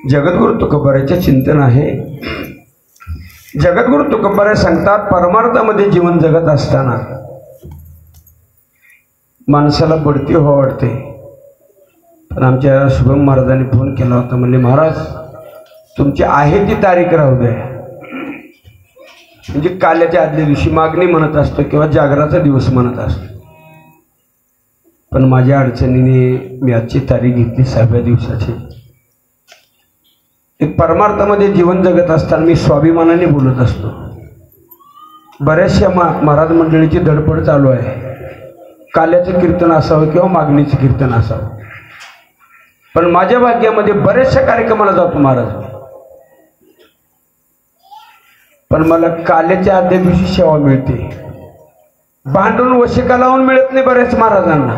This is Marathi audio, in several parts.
जगद्गुरु तुकोबाराचे चिंतन आहे। जगद्गुरु तुकोबारा सांगतात, परमार्थामध्ये जीवन जगत असताना माणसाला बढती हो वाटते। पण आमच्या शुभम महाराजांनी फोन केला होता, म्हणले महाराज तुमची आहे ती तारीख राहू द्या, म्हणजे काल्याच्या आदल्या दिवशी मागणी म्हणत असतो किंवा जागराचा दिवस म्हणत असतो। पण माझ्या अडचणीने मी आजची तारीख घेतली 6व्या दिवसाची। एक परमार्थामध्ये जीवन जगत असताना मी स्वाभिमानाने बोलत असतो। बऱ्याचशा महाराज मंडळीची धडपड चालू आहे, काल्याचं कीर्तन असावं किंवा मागणीचं कीर्तन असावं। पण माझ्या भाग्यामध्ये बऱ्याचशा कार्यक्रमाला जातो महाराज, पण मला काल्याच्या आदल्या दिवशी सेवा मिळते। भांडून वशिका लावून मिळत नाही बऱ्याच महाराजांना,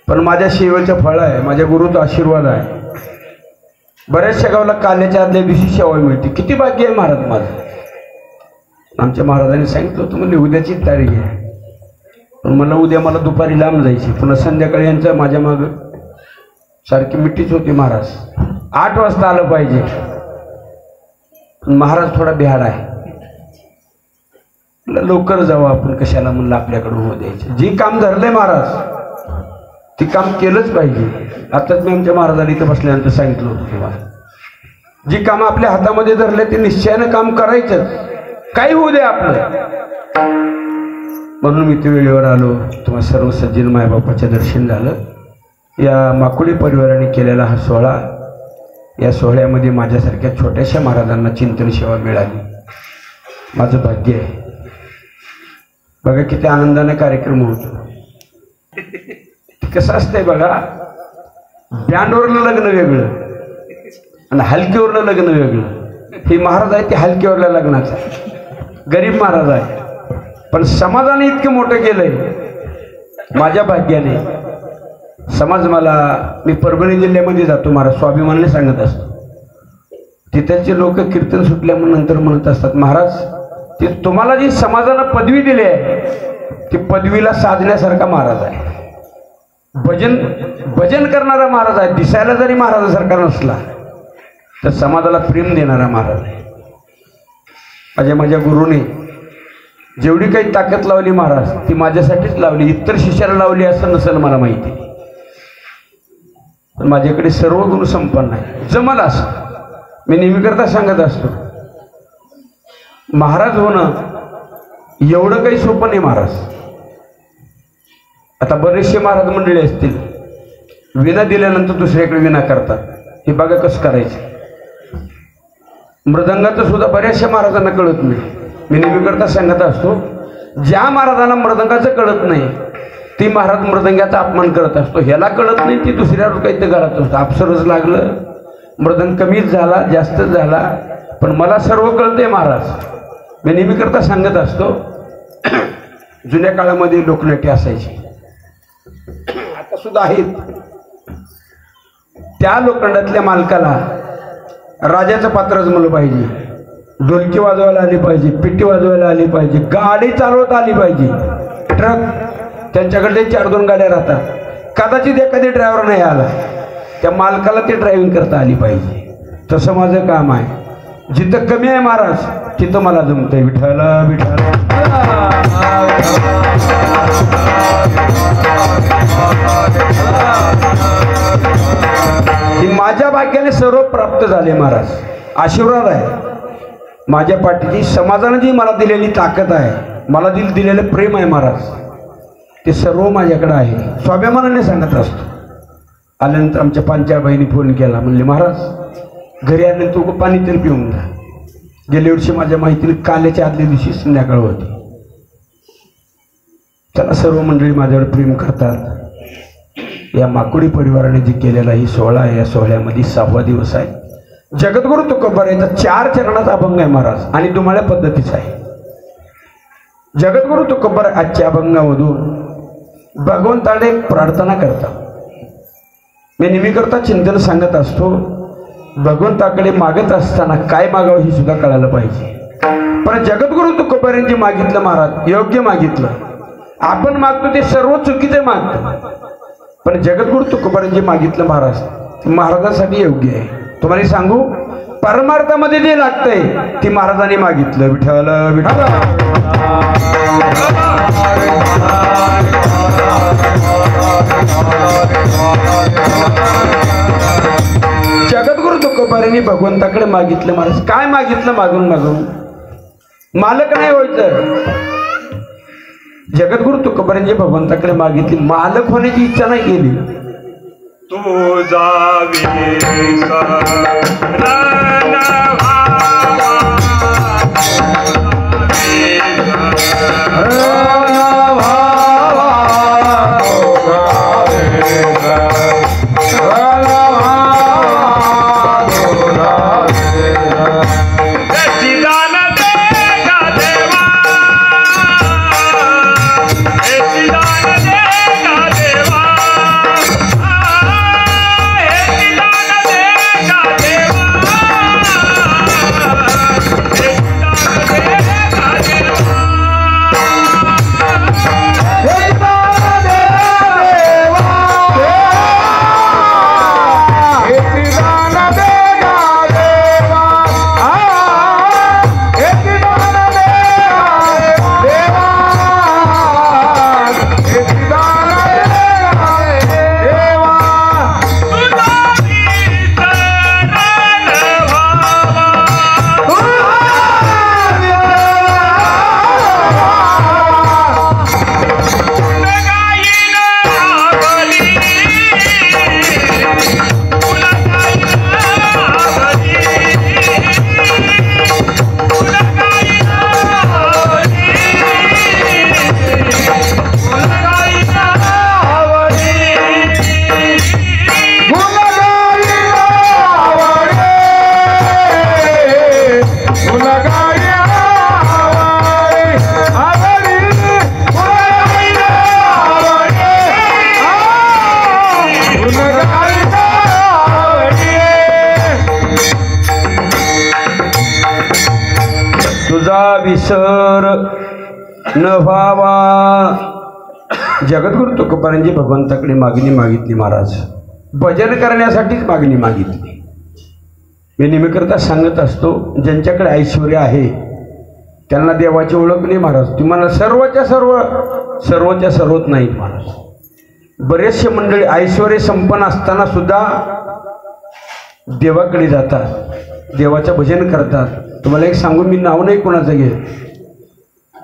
पण माझ्या सेवेचं फळ आहे, माझ्या गुरुचा आशीर्वाद आहे। बऱ्याचशा गावाला काल्याच्या आदल्या दिवशी सेवा मिळते। किती भाग्य आहे महाराज माझं। आमच्या महाराजांनी सांगितलं होतं म्हणजे उद्याची तारीख आहे, पण मला उद्या मला दुपारी लांब जायची, पुन्हा संध्याकाळी यांचं माझ्या माग सारखी मिठीच होती। महाराज 8 वाजता आलं पाहिजे, पण महाराज थोडा बिहाड आहे, लवकर जाऊ आपण, कशाला म्हणलं आपल्याकडून होऊ द्यायचं। जे काम धरलंय महाराज ते काम केलंच पाहिजे। आताच मी आमच्या महाराजांनी इथं बसल्यानंतर सांगितलं होतं तेव्हा, जी काम आपल्या हातामध्ये धरले ते निश्चयानं काम करायचं, काही होऊ दे आपलं। म्हणून मी ते वेळेवर आलो, तुम्हा सर्व सज्जन मायबापाचं दर्शन झालं। या माकुळी परिवाराने केलेला हा सोहळा, या सोहळ्यामध्ये माझ्यासारख्या छोट्याशा महाराजांना चिंतन सेवा मिळाली, माझं भाग्य आहे। बघा किती आनंदाने कार्यक्रम होतो। कसं असतंय बघा, बँडवरलं लग्न वेगळं आणि हलकीवरलं लग्न वेगळं। हे महाराज आहे ते हलकीवरल्या लग्नाचा, गरीब महाराज आहे, पण समाजाने इतकं मोठं केलंय माझ्या भाग्याने। समाज मला, मी परभणी जिल्ह्यामध्ये जातो महाराज, स्वाभिमानाने सांगत असतो। तिथलचे लोक कीर्तन सुटल्यानंतर म्हणत असतात, महाराज ते तुम्हाला जी समाजानं पदवी दिली आहे ती पदवीला साधण्यासारखा महाराज आहे। भजन करणारा महाराज आहे, दिसायला जरी महाराजासारखा नसला तर समाजाला प्रेम देणारा महाराज आहे। माझ्या गुरुने जेवढी काही ताकद लावली महाराज ती माझ्यासाठीच लावली, इतर शिष्याला लावली असं नसेल मला माहिती, पण माझ्याकडे सर्व गुण संपन्न आहे। जमल असं मी नेहमी करता सांगत असतो, महाराज होणं एवढं काही सोपं नाही महाराज। आता बरेचसे महाराज मंडळी असतील, विना दिल्यानंतर दुसऱ्याकडे विना करतात, हे बघा कसं करायचं। मृदंगाचं सुद्धा बऱ्याचशा महाराजांना कळत नाही। मी नेहमी करता सांगत असतो, ज्या महाराजांना मृदंगाचं कळत नाही ती महाराज मृदंगाचा अपमान करत असतो। ह्याला कळत नाही ती दुसऱ्यावर काहीतरी घरात असतो, अप्सरच लागलं, मृदंग कमीच झाला जास्तच झाला, पण मला सर्व कळतंय महाराज। मी नेहमी करता सांगत असतो, जुन्या काळामध्ये लोकनाट्य असायची, आता सुद्धा आहेत। त्या लोखंडातल्या मालकाला राजाचं पात्र जमलं पाहिजे, ढोलकी वाजवायला आली पाहिजे, पिट्टी वाजवायला आली पाहिजे, गाडी चालवता आली पाहिजे, ट्रक त्यांच्याकडे 4-2 गाड्या राहतात, कदाचित एखादी ड्रायव्हर नाही आला, त्या मालकाला ते ड्रायव्हिंग करता आली पाहिजे। तसं माझं काम आहे। जिथं कमी आहे महाराज तिथं मला जमतंय। विठाला विठाला माझ्या भाग्याने सर्व प्राप्त झाले महाराज, आशीर्वाद आहे माझ्या पाठीची। समाजाने जी मला दिलेली ताकद आहे, मला दिलेलं प्रेम आहे महाराज, ते सर्व माझ्याकडे आहे। स्वाभिमानाने सांगत असतो। आल्यानंतर आमच्या पांचाबाईंनी फोन केला, म्हणले महाराज घरी आल्यानंतर तू पाणी तरी पिऊन जा। गेल्या वर्षी माझ्या माहितीने काल्याच्या आदल्या दिवशी संध्याकाळ होती। त्याला सर्व मंडळी माझ्यावर प्रेम करतात। या माकुळी परिवाराने जे केलेला ही सोहळा आहे, या सोहळ्यामध्ये 6वा दिवस आहे। जगद्गुरु तुकोबाराचा 4 चरणाचा अभंग आहे महाराज, आणि दुमाळ्या पद्धतीचा आहे। जगद्गुरु तुकोबार आजच्या अभंगामधून भगवंताने प्रार्थना करतात। मी नेहमी करता चिंतन सांगत असतो, भगवंताकडे मागत असताना काय मागावं हे सुद्धा कळायला पाहिजे। पण जगद्गुरु तुकोबारांनी मागितलं महाराज योग्य मागितलं, आपण मागतो ते सर्व चुकीचे मागतो। पण जगद्गुरु तुकोबारांनी मागितलं महाराज महाराजांसाठी योग्य आहे. तुम्हाला सांगू परमार्थामध्ये जे लागतंय ती महाराजांनी मागितलं. विठ्ठल विठ्ठल जगद्गुरु तुकोबारांनी भगवंताकडे मागितलं. महाराज काय मागितलं? मागून मागून मालक नाही व्हायचं. जगद्गुरु तुकोबारांनी भगवंताकडे मागितली, मालक होण्याची इच्छा नाही केली. तुझा विसर न व्हावा. जगद्गुरु तुकोबारांनी भगवंताकडे मागणी मागितली. महाराज भजन करण्यासाठीच मागणी मागितली. मी नेहमीकरता सांगत असतो ज्यांच्याकडे ऐश्वर्य आहे त्यांना देवाची ओळख नाही महाराज. तुम्हाला सर्वच्या सर्वच नाहीत महाराज. बरेचसे मंडळी ऐश्वर्य संपन्न असताना सुद्धा देवाकडे जातात, देवाचं भजन करतात. तुम्हाला एक सांगू, मी नाव नाही कोणाचं घे,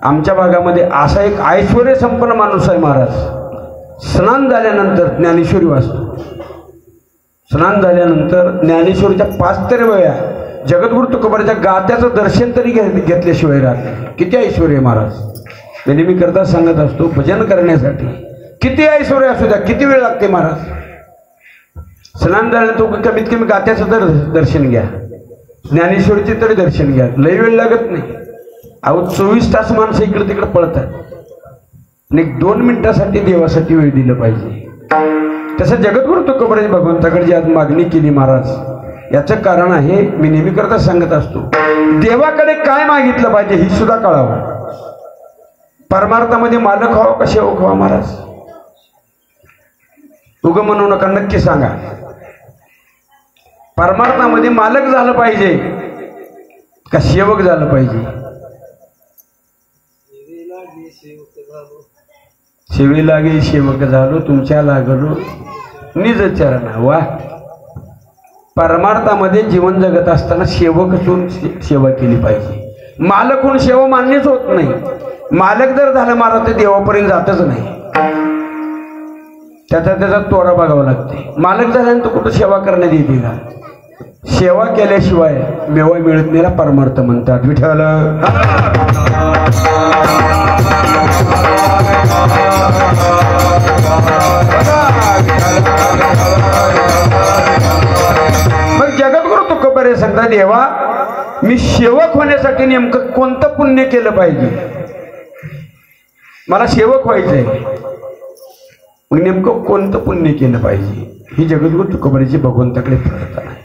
आमच्या भागामध्ये असा एक ऐश्वर्य संपन्न माणूस आहे महाराज. स्नान झाल्यानंतर ज्ञानेश्वरी वाचतो. स्नान झाल्यानंतर ज्ञानेश्वरीच्या 5 तरी वेळा जगद्गुरु तुकोबाराच्या गात्याचं दर्शन तरी घेतल्याशिवाय राहत. किती ऐश्वर्य महाराज. मी नेहमी करता सांगत असतो भजन करण्यासाठी किती ऐश्वर्य असू द्या, किती वेळ लागते महाराज. स्नान झाल्यानंतर कमीत कमी गात्याचं तर दर्शन घ्या, ज्ञानेश्वरीचे तरी दर्शन घ्या. लय वेळ लागत नाही. अहो 24 तास माणसं इकडे तिकडे पळतात आणि 2 मिनिटासाठी देवासाठी वेळ दिलं पाहिजे. तसं जगद्गुरु तुकोबारांनी भगवंताकडे जी आज मागणी केली महाराज, याचं कारण आहे मी नेहमी करता सांगत असतो देवाकडे काय मागितलं पाहिजे ही सुद्धा कळावं. परमार्थामध्ये मालक व्हावं का सेवक व्हावं महाराज? उग म्हणू नका, नक्की सांगा. परमार्थामध्ये मालक झालं पाहिजे का सेवक झालं पाहिजे? सेवे लागे सेवक झालो, तुमच्या लागलो निज चरणा. वा, परमार्थामध्ये जीवन जगत असताना सेवक होऊन सेवा केली पाहिजे. मालक होऊन सेवा मान्यच होत नाही. मालक जर झालं महाराज ते देवापर्यंत जातच नाही. त्याचा तोरा बघावा लागते. मालक झाल्यानंतर कुठं सेवा करण्यात येते का? सेवा केल्याशिवाय मेवा मिळत नाही, परमार्थ म्हणतात. विठ्ठल मग जगद्गुरु तुकोबारांनी सांगतात देवा मी सेवक होण्यासाठी नेमकं कोणतं पुण्य केलं पाहिजे? मला सेवक व्हायचंय, मग नेमकं कोणतं पुण्य केलं पाहिजे? ही जगद्गुरु तुकोबारांची भगवंताकडे प्रार्थना आहे.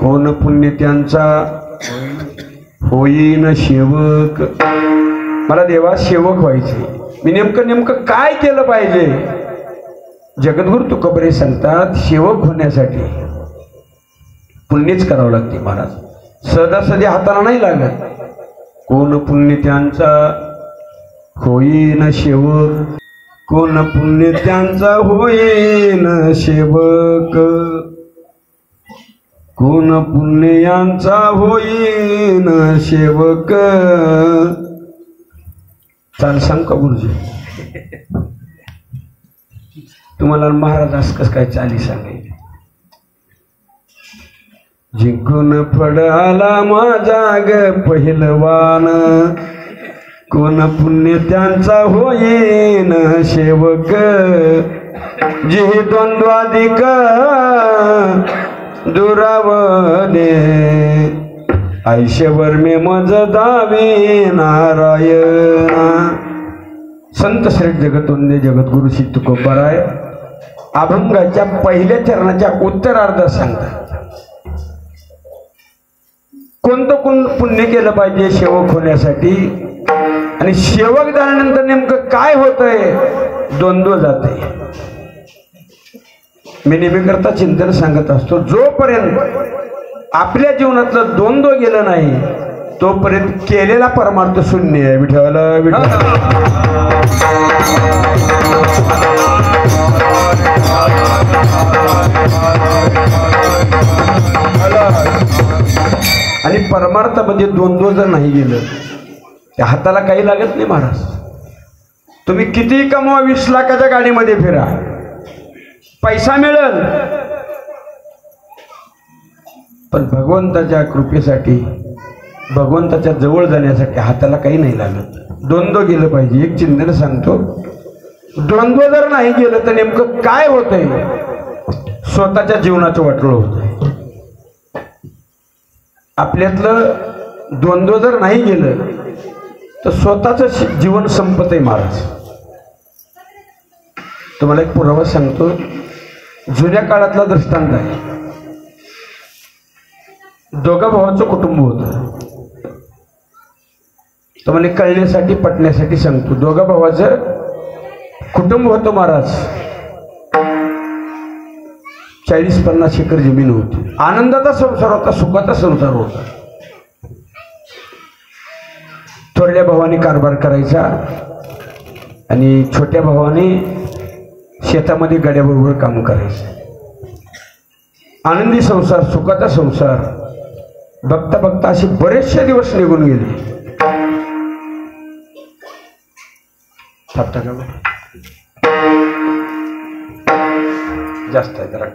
कोण पुण्य त्यांचा होईन सेवक. मला देवा सेवक व्हायचे, मी नेमकं काय केलं पाहिजे? जगद्गुरु तुकोबरे सांगतात, सेवक होण्यासाठी पुण्यच करावं लागते महाराज. सहजासहजी हाताला नाही लागत. कोण पुण्य त्यांचा होईन सेवक, कोण पुण्य त्यांचा होईन सेवक, कोण पुण्यांचा होईन सेवक. चाल सांग का गुरुजी? तुम्हाला महाराज असं कसं काय चाली सांगायची? जिंकून पडाला माझा ग पहिलवान, कोण पुण्य त्यांचा होईन सेवक. जे द्वंद्वाधिक दुरावले, आयुष्यभर मे मज दावे नारायणा. संत श्री जगतवंदे जगद्गुरु श्री तुकोबाराय अभंगाच्या पहिल्या चरणाच्या उत्तरार्धात सांगतात, कोणतं कोण पुण्य केलं पाहिजे सेवक होण्यासाठी, आणि सेवक झाल्यानंतर नेमकं काय होतंय? द्वंद्व जाते. मी नेहमीकरता चिंतन सांगत असतो, जोपर्यंत आपल्या जीवनातलं द्वंद्व गेलं नाही तोपर्यंत केलेला परमार्थ शून्य आहे. विठ्ठल विठ्ठल. आणि परमार्थामध्ये द्वंद्व जर नाही गेलं त्या हाताला काही लागत नाही महाराज. तुम्ही किती कमवा, 20 लाखाच्या गाडीमध्ये फिरा, पैसा मिळेल, पण भगवंताच्या कृपेसाठी, भगवंताच्या जवळ जाण्यासाठी हाताला काही नाही लागत. द्वंद्व गेलं पाहिजे. एक चिंतन सांगतो, द्वंद्व जर नाही गेलं तर नेमकं काय होतंय? स्वतःच्या जीवनाचं वाटोळं होतंय. आपल्यातलं द्वंद्व जर नाही गेलं तर स्वतःचं जीवन संपतंय महाराज. तुम्हाला एक पुरावा सांगतो, जुन्या काळातला दृष्टांत आहे. दोघा भावाचं कुटुंब होतं. तुम्हाला कळण्यासाठी पटण्यासाठी सांगतो, दोघा भावाचं कुटुंब होतं महाराज. 40-50 एकर जमीन होती. आनंदाचा संसार होता, सुखाचा संसार होता. थोरल्या भावाने कारभार करायचा आणि छोट्या भावाने शेतामध्ये गड्याबरोबर काम करायचं. आनंदी संसार, सुखाचा संसार. बघता बघता असे बरेचसे दिवस निघून गेले. थापता का जास्त आहे जरा.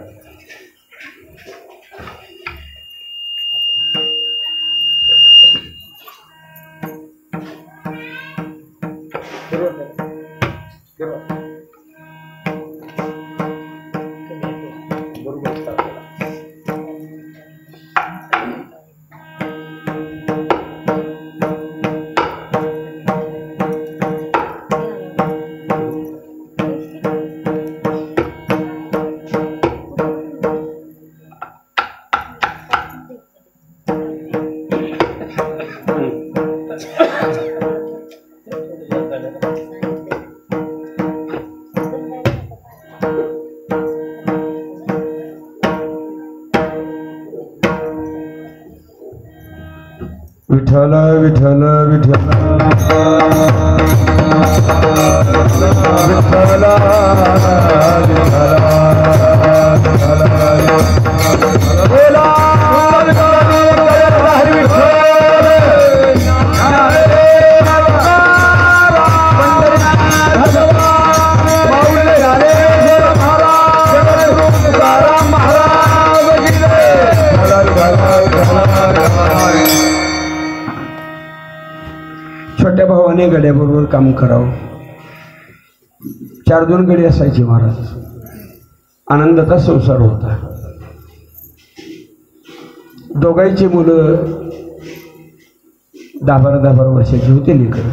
विठ्ठल विठ्ठल विठ्ठल छोट्या भावाने गड्याबरोबर काम करावं. 4-2 गडी असायचे महाराज. आनंदाचा संसार होता. दोघांची मुलं 10-12 वर्षाची होती लेकरं.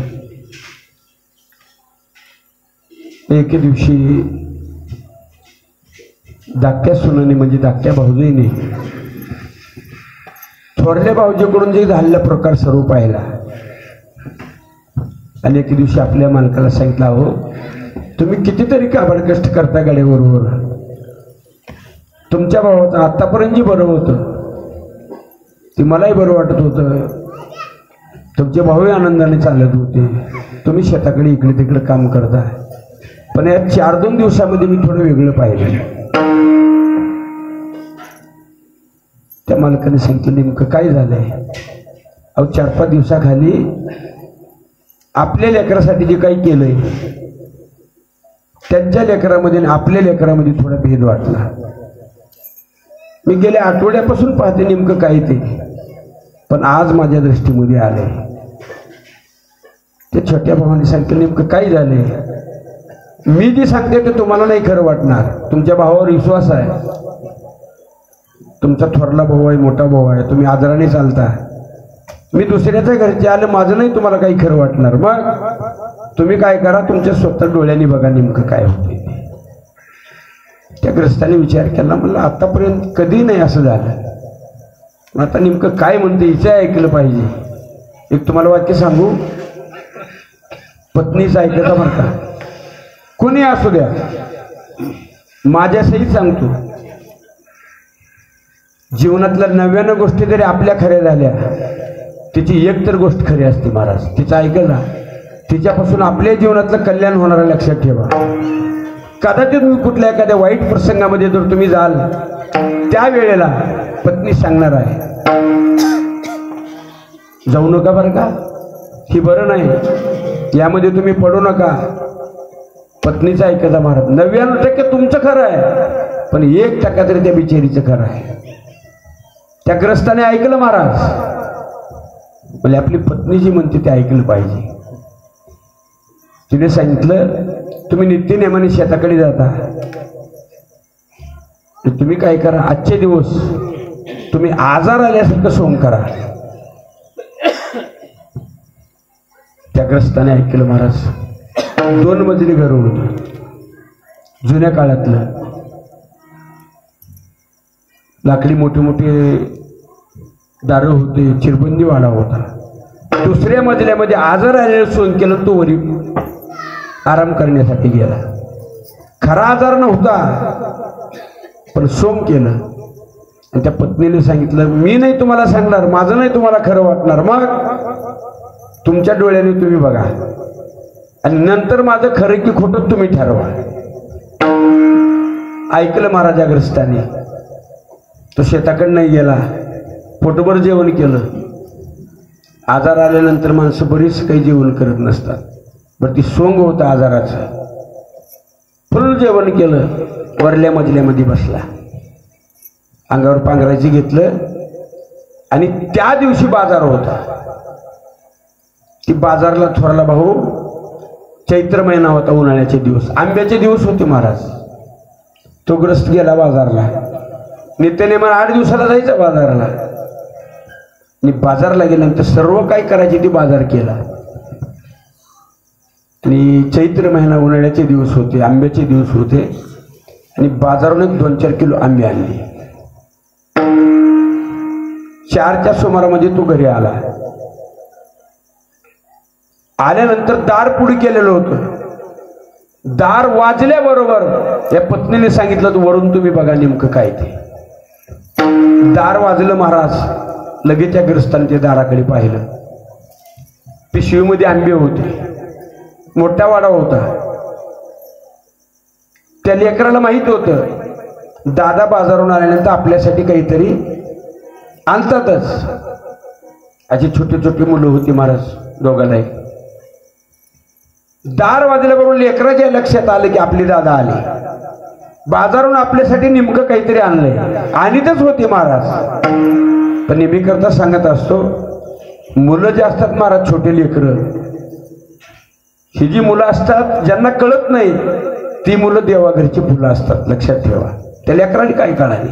एके दिवशी धाकट्या सुनाने म्हणजे धाकट्या भाऊजीने थोरल्या भाऊजीकडून जे झालेला प्रकार सर्व पाहिला आणि एके दिवशी आपल्या मालकाला सांगितलं, हो तुम्ही कितीतरी काबाड कष्ट करता गाडीबरोबर. तुमच्या भावाचं आतापर्यंत जी बरं होतं ती मलाही बरं वाटत होतं. तुमचे भाऊही आनंदाने चालत होते. तुम्ही शेताकडे इकडे तिकडे काम करता. पण या 4-2 दिवसामध्ये मी थोडं वेगळं पाहिलं. त्या मालकाने सांगितलं नेमकं काय झालंय. अहो 4-5 दिवसाखाली आपल्या लेकरासाठी जे काही केलंय त्यांच्या लेकरामध्ये आणि आपल्या लेकरामध्ये थोडा भेद वाटला. मी गेल्या आठवड्यापासून पाहते नेमकं काय ते, पण आज माझ्या दृष्टीमध्ये आले. ते छोट्या भावाने सांगितलं नेमकं काय झालंय. मी जे सांगते ते तुम्हाला नाही खरं वाटणार. तुमच्या भावावर विश्वास आहे. तुमचा थोरला भाऊ आहे, मोठा भाऊ आहे, तुम्ही आदराने चालता. मी दुसऱ्याच्या घरचे आलं, माझं नाही तुम्हाला काही खरं वाटणार. मग तुम्ही काय करा, तुमच्या स्वतः डोळ्यांनी बघा नेमकं काय होते. त्या ग्रस्ताने विचार केला, म्हणलं आतापर्यंत कधी नाही असं झालं. आता नेमकं काय म्हणते हिचं ऐकलं पाहिजे. एक तुम्हाला वाक्य सांगू, पत्नीचं ऐकायचं बरं का, कोणी असू द्या. माझ्यासहित सांगतो, जीवनातल्या 99 गोष्टी जरी आपल्या खऱ्या झाल्या, तिची एक तर गोष्ट खरी असते महाराज. तिचं ऐकलं, तिच्यापासून आपल्या जीवनातलं कल्याण होणार आहे, लक्षात ठेवा. कदाचित तुम्ही कुठल्या एखाद्या वाईट प्रसंगामध्ये जर तुम्ही जाल, त्या वेळेला पत्नी सांगणार आहे जाऊ नका बरं का, ही बरं नाही, यामध्ये तुम्ही पडू नका. पत्नीचं ऐकायचा महाराज. 99% तुमचं खरं आहे, पण 1% तरी त्या बिचारीचं खरं आहे. त्या ग्रस्ताने ऐकलं महाराज. म्हणजे आपली पत्नी जी म्हणते ते ऐकलं पाहिजे. तिने सांगितलं तुम्ही नित्यनेमाने शेताकडे जाता, तुम्ही काय करा, आजचे दिवस तुम्ही आजार आल्यासारखं सोंग करा. त्या ग्रस्ताने ऐकलं महाराज. 2 मजली घर होतं, जुन्या काळातलं. लाकडी मोठे मोठे दारं होते, चिरबंदी वाडा होता. दुसऱ्या मजल्यामध्ये आजार आलेलं सोंग केलं. तो वरी आराम करण्यासाठी गेला. खरा आजार नव्हता, पण सोंग केलं. आणि त्या पत्नीने सांगितलं मी नाही तुम्हाला सांगणार, माझं नाही तुम्हाला खरं वाटणार. मग तुमच्या डोळ्याने तुम्ही बघा आणि नंतर माझं खरं की खोटं तुम्ही ठरवा. ऐकलं महाराजा ग्रस्ताने. तो शेताकडे नाही गेला, पोटभर जेवण केलं. आजार आल्यानंतर माणसं बरीच काही जेवण करत नसतात. बरं ती सोंग होतं आजाराचं. फुल जेवण केलं, वरल्या मजल्यामध्ये बसला, अंगावर पांघरायची घेतलं. आणि त्या दिवशी बाजार होता. ती बाजारला थोरला भाऊ, चैत्र महिना होता, उन्हाळ्याचे दिवस, आंब्याचे दिवस होते महाराज. तो ग्रस्त गेला बाजारला. नित्यनेमान 8 दिवसाला जायचं बाजारला. आणि बाजारला गेल्यानंतर सर्व काय करायचे ते बाजार केला. आणि चैत्र महिना उन्हाळ्याचे दिवस होते, आंब्याचे दिवस होते. आणि बाजारून 2-4 किलो आंबे आणले. 4च्या सुमारामध्ये तो घरी आला. आल्यानंतर दार पुढे केलेलं होतं. दार वाजल्याबरोबर या पत्नीने सांगितलं वरून तुम्ही बघा नेमकं काय ते. दार वाजलं महाराज. लगेच त्या ग्रस्ताने त्या दाराकडे पाहिलं. पिशवीमध्ये आंबे होते, मोठा वाडा होता. त्या लेकराला माहित होतं दादा बाजारून आल्यानंतर आपल्यासाठी काहीतरी आणतातच. अशी छोटी छोटी मुलं होती महाराज, दोघांनाही. दार वाजल्याबरोबर लेकराच्या लक्षात आलं की आपले दादा आले, बाजारून आपल्यासाठी नेमकं काहीतरी आणलंय. आणीतच होते महाराज. पण नेहमी करता सांगत असतो, मुलं जे असतात महाराज, छोटे लेकरं, ही जी मुलं असतात ज्यांना कळत नाही, ती मुलं देवाघरची फुलं असतात, लक्षात ठेवा. त्या लेकराने काय कळाले.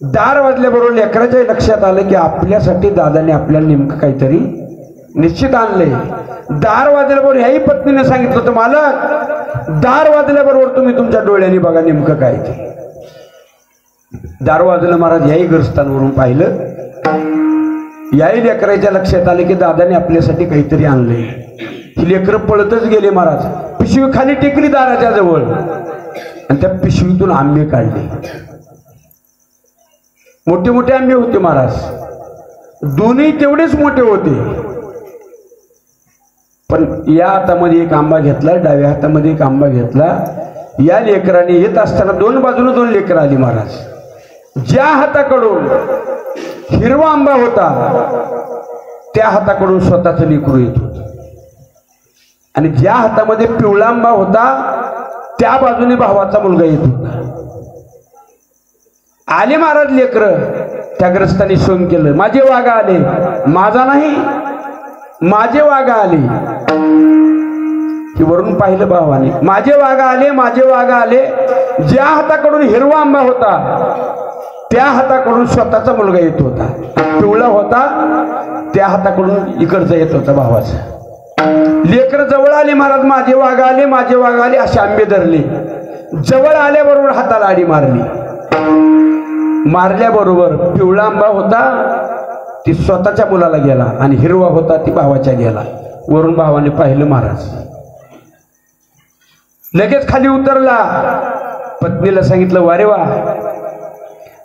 दार वाजल्याबरोबर लेकराच्या लक्षात आलं की आपल्यासाठी दादाने आपल्याला नेमकं काहीतरी निश्चित आणलंय. दार वाजल्याबरोबर ह्याही पत्नीने सांगितलं होतं, मालक दार वाजल्याबरोबर तुम्ही तुमच्या डोळ्यांनी बघा नेमकं काय ते. दार वाजलं महाराज. याही ग्रस्तांवरून पाहिलं. याही लेकराच्या लक्षात आले की दादाने आपल्यासाठी काहीतरी आणलंय. ही लेकरं पळतच गेले महाराज. पिशवी खाली टेकली दाराच्या जवळ आणि त्या पिशवीतून आंबे काढले. मोठे मोठे आंबे होते महाराज, दोन्ही तेवढेच मोठे होते. पण या हातामध्ये एक आंबा घेतला, डाव्या हातामध्ये एक आंबा घेतला. या लेकराने येत असताना दोन बाजूने दोन लेकरं आली महाराज. ज्या हाताकडून हिरवा आंबा होता त्या हाताकडून स्वतःच लेकरू येत होत आणि ज्या हातामध्ये पिवळा आंबा होता त्या बाजूने भावाचा मुलगा येत होता. आले महाराज लेकर, त्या ग्रस्ताने सोंग केलं, माझे वाघा आले, माझा नाही माझे वाघा आले. की वरून पाहिलं भावाने, माझे वाघा आले, माझे वाघा आले. ज्या हाताकडून हिरवा आंबा होता त्या हाताकडून स्वतःचा मुलगा येत होता, पिवळा होता त्या हाताकडून इकडचा येत होता भावाचा. लेकर जवळ आले महाराज, माझे वाघा आले, माझे वाघा आले असे आंबे धरले. जवळ आल्याबरोबर हाताला आडी मारली. मारल्याबरोबर पिवळा आंबा होता ती स्वतःच्या मुलाला गेला आणि हिरवा होता ती भावाच्या गेला. वरून भावाने पाहिलं महाराज, लगेच खाली उतरला. पत्नीला सांगितलं, वारे वा,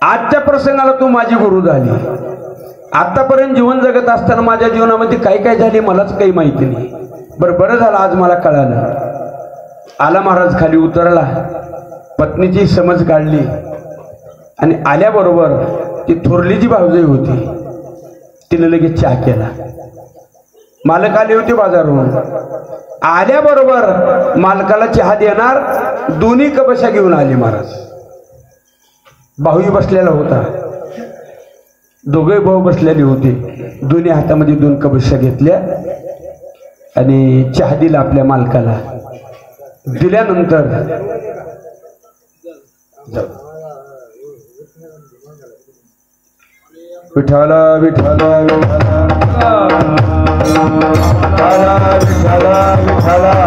आजच्या प्रसंगाला तू माझी गुरु झाली. आतापर्यंत जीवन जगत असताना माझ्या जीवनामध्ये काय काय झाले मलाच काही माहिती नाही. बरं झालं आज मला कळालं. आला महाराज, खाली उतरला, पत्नीची समज काढली आणि आल्याबरोबर ती थोरली जी भावजई होती तिने लगेच चहा केला. मालक आले होते बाजारहून, आल्याबरोबर मालकाला चहा देणार दोन्ही कबशा घेऊन आले महाराज. भाऊही बसलेला होता, दोघे भाऊ बसलेले होते. दोन्ही हातामध्ये दोन कबशा घेतल्या आणि चहा दिला आपल्या मालकाला. दिल्यानंतर विठाला विठाला विठाला विठाला विठाला विठाला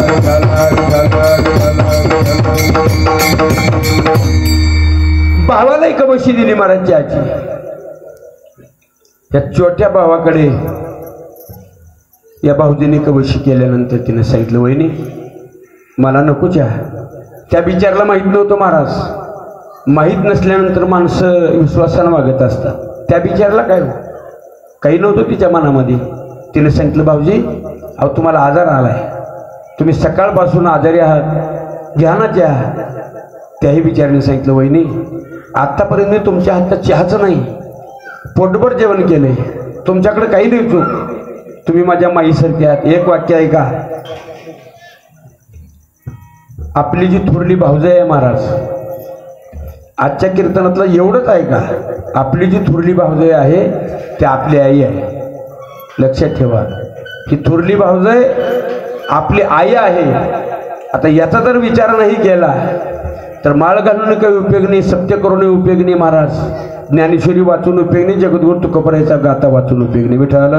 विठाला विठाला विठाला भावाला एक कबशी दिली महाराजची आजी. त्या छोट्या भावाकडे या भाऊजीने कबशी केल्यानंतर तिने सांगितलं, वहिनी मला नको चहा. त्या बिचारला माहीत नव्हतं महाराज. माहीत नसल्यानंतर माणसं विश्वासानं वागत असतात. त्या बिचारला काय काही नव्हतं तिच्या मनामध्ये. तिने सांगितलं, भाऊजी अहो तुम्हाला आजार आलाय, तुम्ही सकाळपासून आजारी आहात, घ्या ना चहा. त्याही बिचाराने सांगितलं, वहिनी आत्तापर्यंत मी तुमच्या हातात चहाचं नाही पोटभर जेवण केलंय, तुमच्याकडे काही नाही चूक, तुम्ही माझ्या माईसारखे आहात. एक वाक्य ऐका, आपली जी थोरली भाऊजई आहे महाराज, आजच्या कीर्तनातलं एवढंच ऐका, आपली जी थोरली भाऊजई आहे ती आपली आई आहे. लक्षात ठेवा, ही थोरली भाऊजई आपली आई आहे. आता याचा जर विचार नाही केला तर माळ घालून काही उपयोग नाही, सत्य करून उपयोग नाही महाराज. ज्ञानेश्वरी वाचून उपयोग नाही, जगद्गुरु तुकोबरायचा गाथा वाचून उपयोग नाही. विठ्ठल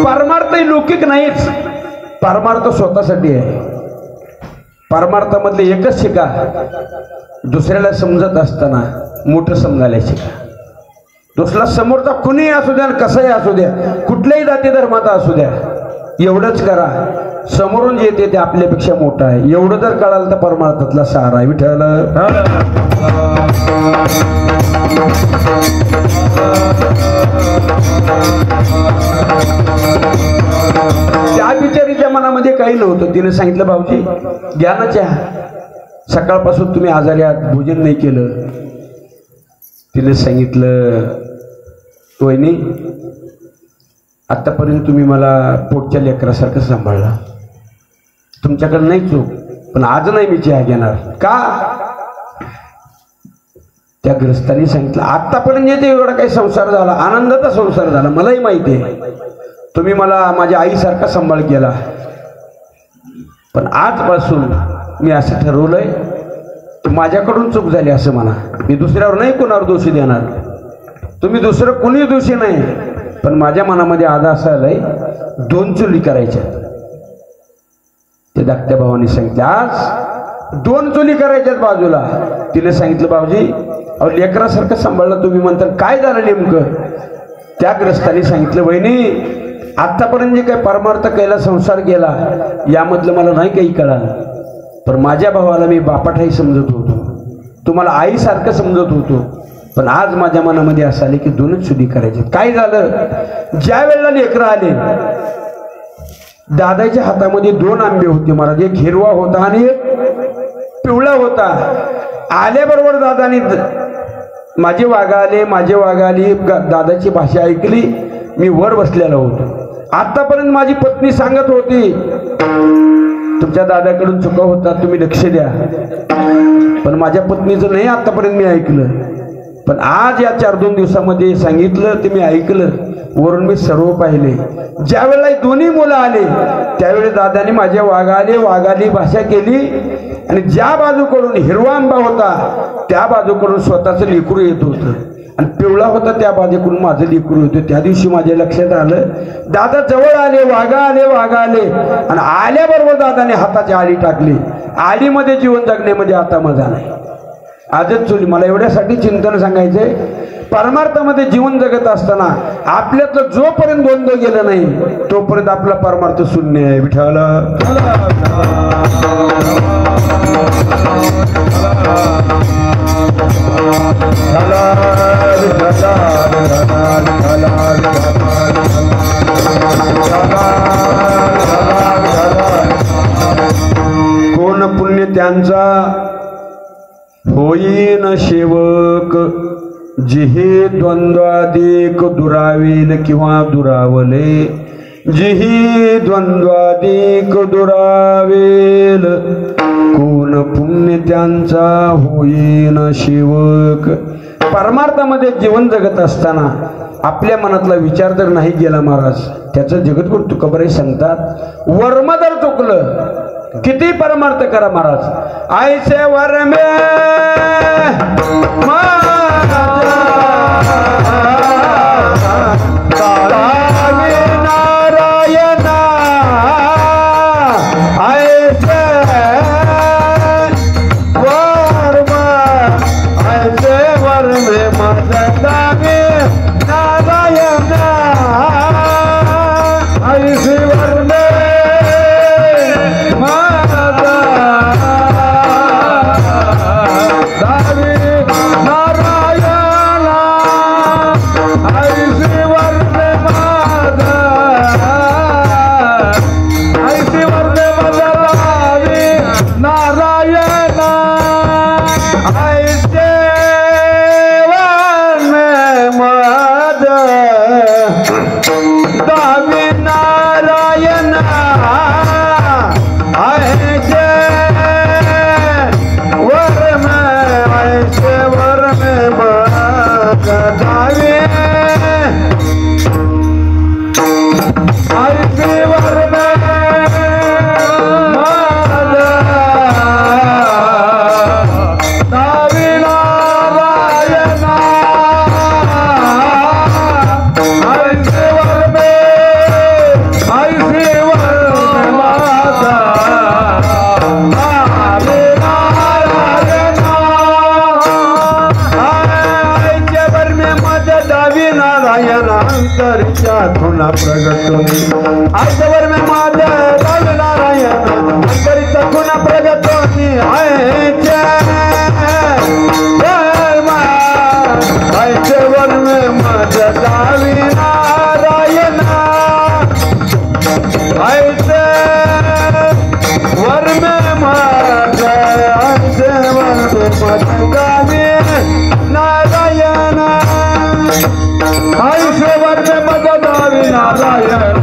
परमार्थ लौकिक नाहीच, परमार्थ स्वतःसाठी आहे. परमार्थामधले एकच शिका, दुसऱ्याला समजत असताना मोठं समजायला शिका. दुसरा समोरचा कुणीही असू द्या, कसाही असू द्या, कुठल्याही जाती धर्माचा असू द्या, एवढंच करा, समोरून येते ते आपल्यापेक्षा मोठं आहे. एवढं जर कळालं तर परमार्थातला सार आहे. विठ्ठल त्या बिचारीच्या मनामध्ये काही नव्हतं. तिने सांगितलं, भाऊजी घ्या ना चहा, सकाळपासून तुम्ही आजारी आहात, भोजन नाही केलं. तिने सांगितलं, वहिनी आतापर्यंत तुम्ही मला पोटच्या लेकरासारखं सांभाळला, तुमच्याकडे नाही चूक, पण आज नाही मी चहा घेणार. का? त्या ग्रस्तांनी सांगितलं, आतापर्यंत येते एवढा काही संसार झाला, आनंदाचा संसार झाला, मलाही माहिती आहे, तुम्ही मला माझ्या आईसारखा सांभाळ केला, पण आजपासून मी असं ठरवलंय तर माझ्याकडून चूक झाली असं म्हणा. मी दुसऱ्यावर नाही कोणावर दोषी देणार, तुम्ही दुसरं कोणी दोषी नाही, पण माझ्या मनामध्ये आधा असा आलाय 2 चुली करायच्या. ते धाकट्या भावाने सांगितले आज 2 चुली करायच्यात बाजूला. तिने सांगितलं बाबूजी अहो लेकरासारखं सांभाळलं तुम्ही म्हणता काय झालं नेमकं. त्या ग्रस्ताने सांगितलं वहिनी आतापर्यंत जे काही परमार्थ केला संसार केला यामधलं मला नाही काही कळालं. पण माझ्या भावाला मी बापाठाई समजत होतो, तुम्हाला आईसारखं समजत होतो. पण आज माझ्या मनामध्ये असं आले की 2च चुली करायचे. काय झालं ज्या वेळेला लेकरं आले दादाच्या हातामध्ये 2 आंबे होते महाराज. एक हिरवा होता आणि एक पिवळा होता. आल्याबरोबर दादानी माझे वाघा आली दादाची भाषा ऐकली. मी वर बसलेलो होतो. आतापर्यंत माझी पत्नी सांगत होती तुमच्या दादाकडून चुका होतात तुम्ही लक्ष द्या. पण माझ्या पत्नीचं नाही आतापर्यंत मी ऐकलं. पण आज या 4-2 दिवसामध्ये सांगितलं ते मी ऐकलं. वरून मी सर्व पाहिले. ज्या वेळेला 2ही मुलं आले त्यावेळी दादाने माझ्या वाघाली भाषा केली आणि ज्या बाजूकडून हिरवा आंबा होता त्या बाजूकडून स्वतःचं लेकरू येत होतं आणि पिवळा होता त्या बाजूकडून माझं लेकरू होतं. त्या दिवशी माझ्या लक्षात आलं दादा जवळ आले वाघा आले आणि आल्याबरोबर दादाने हाताची आळी टाकली. आळीमध्ये जीवन जगण्यामध्ये आता मजा नाही. आजच चुली मला एवढ्यासाठी चिंतन सांगायचंय परमार्थामध्ये जीवन जगत असताना आपल्यातलं जोपर्यंत द्वंद्व गेलं नाही तोपर्यंत आपला परमार्थ शून्य आहे. विठ्ठल कोण पुण्य त्यांचा होईन सेवक जिहे द्वंद्वादिक दुरावेल किंवा दुरावले. जिही द्वंद्वादिक दुरावेल कोण पुण्य त्यांचा होईन सेवक. परमार्थामध्ये जीवन जगत असताना आपल्या मनातला विचार जर नाही गेला महाराज त्याचं जगद्गुरु तुकोबाराय सांगतात वर्म जर चुकलं किती परमार्थ करा महाराज आयसे वर्मे आजवर में माता नारायण करित खुना प्रगतोनी आयचे वर में माता दावी नारायण आयचे वर में माता आयचे वर में माता दावी नारायण आयचे वर में माता दावी नारायण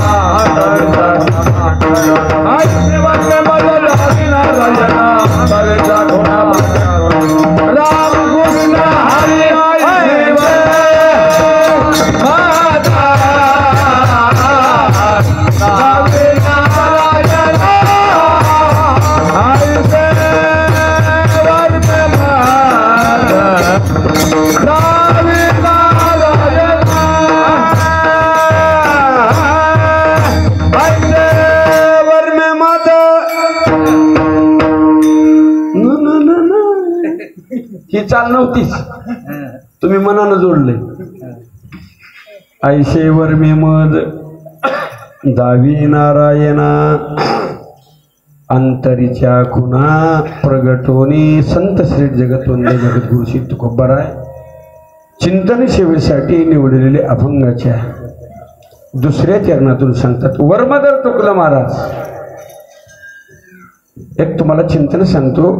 ही चाल नव्हतीच, तुम्ही मनानं जोडलंय. ऐशेवर मेमद दावी नारायणा अंतरीच्या खुना प्रगटोनी संत श्री जगतवंदे जगद्गुरु श्री तुकोबाराय चिंतन सेवेसाठी निवडलेले अभंगाच्या दुसऱ्या चरणातून सांगतात. वर्मदर तुकलं महाराज. एक तुम्हाला चिंतन सांगतो.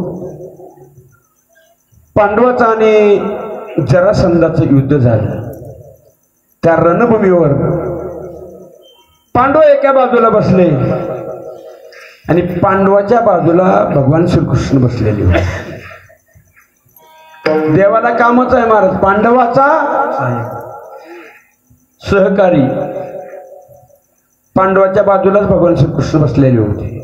पांडवाचं आणि जरासंधाचं युद्ध झालं. त्या रणभूमीवर पांडव एका बाजूला बसले आणि पांडवाच्या बाजूला भगवान श्रीकृष्ण बसलेले होते. देवाला कामच आहे महाराज, पांडवाचा सहकारी. पांडवाच्या बाजूलाच भगवान श्रीकृष्ण बसलेले होते.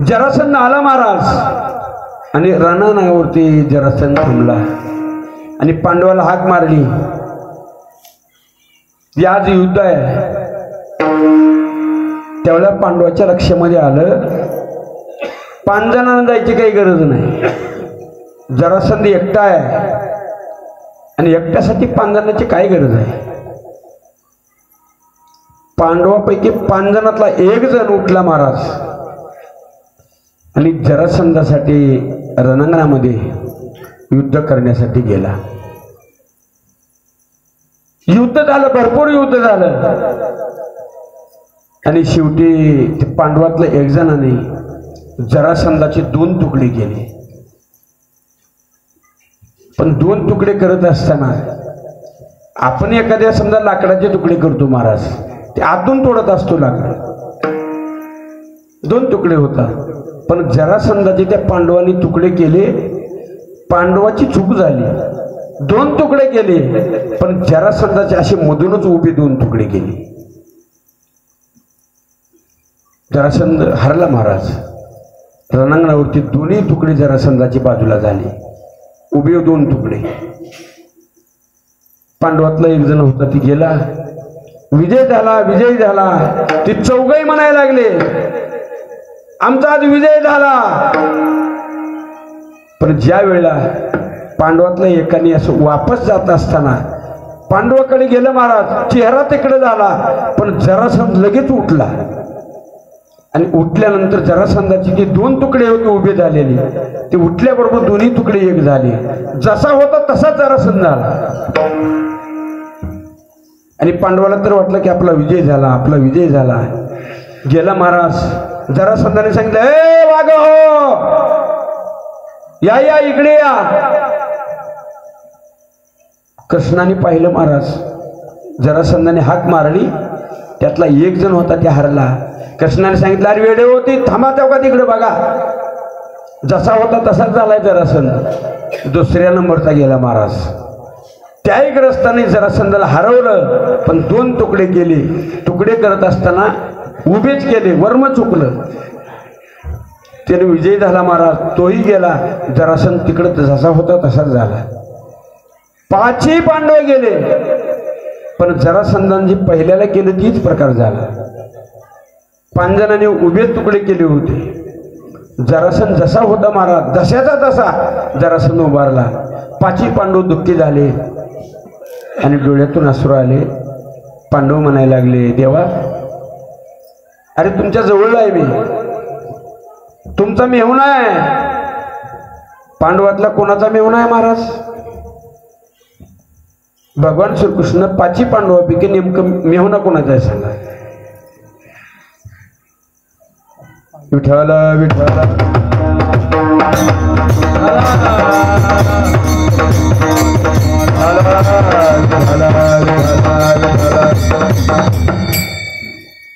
जरासंध आला महाराज आणि रणांगणावरती जरासंध थांबला आणि पांडवाला हाक मारली, आज युद्ध आहे. त्यावेळेला पांडवाच्या लक्षामध्ये आलं 5 जणांना जायची काही गरज नाही. जरासंध एकटा आहे आणि एकट्यासाठी 5 जणांची काय गरज आहे. पांडवापैकी 5 जणातला एक जण उठला महाराज आणि जरासंधासाठी रणांगणामध्ये युद्ध करण्यासाठी गेला. युद्ध झालं, भरपूर युद्ध झालं आणि शेवटी पांडवातल्या एक जणाने जरासंधाचे 2 तुकडे केले. पण 2 तुकडे करत असताना आपण एखाद्या समजा लाकडाचे तुकडे करतो महाराज, ते आतून तोडत असतो लाकड. 2 तुकडे होतात. पण जरासंधाचे त्या पांडवांनी तुकडे केले. पांडवाची चूक झाली. 2 तुकडे केले पण जरासंधाचे असे मधूनच उभे 2 तुकडे केले. जरासंध हरला महाराज. रणांगणावरती दोन्ही तुकडे जरासंधाची बाजूला झाले, उभे 2 तुकडे. पांडवातला एक जण होता, ती गेला. विजय झाला, विजय झाला. ती चौघही म्हणायला लागले, आमचा आज विजय झाला. पण ज्या वेळेला पांडवातल्या एकाने असं वापस जात असताना पांडवाकडे गेलं महाराज, चेहरा तिकडे झाला. पण जरासंध लगेच उठला आणि उठल्यानंतर जरासंधाची जी 2 तुकडे होते उभे झालेले, ते उठल्याबरोबर दोन्ही तुकडे एक झाले. जसा होता तसा जरासंध झाला. आणि पांडवाला तर वाटलं की आपला विजय झाला, आपला विजय झाला. गेला महाराज. जरासंधाने सांगितलं, ए वाघ हो, या या इकडे या. कृष्णाने पाहिलं महाराज. जरासंधाने हाक मारली. त्यातला एक जण होता, त्या हरला. कृष्णाने सांगितलं, अरे वेडे होती, थांबा तेव्हा तिकडे बघा. जसा होता तसाच झालाय जरासंध. दुसऱ्या नंबरचा गेला महाराज. त्याही ग्रस्ताने जरासंधाला हरवलं पण 2 तुकडे केले. तुकडे करत असताना उभेच केले, वर्म चुकलं. त्याने विजय झाला महाराज. तोही गेला. जरासंध तिकडे जसा होता तसाच झाला. 5ही पांडव गेले पण जरासंधाने जे पहिल्याला केलं तीच प्रकार झाला. 5 जणांनी उभे तुकडे केले होते. जरासंध जसा होता महाराज जशाचा तसा जरासंध उभारला. 5ही पांडव दुःखी झाले आणि डोळ्यातून अश्रू आले. पांडव म्हणायला लागले, देवा अरे तुमच्या जवळ आहे मी, तुमचा मेहुणा आहे. पांडवातला कोणाचा मेहुणा आहे महाराज? भगवान श्रीकृष्ण. 5ही पांडवापैकी नेमकं मेहुणा कोणाचा आहे सांगा? विठ्ठल विठ्ठल.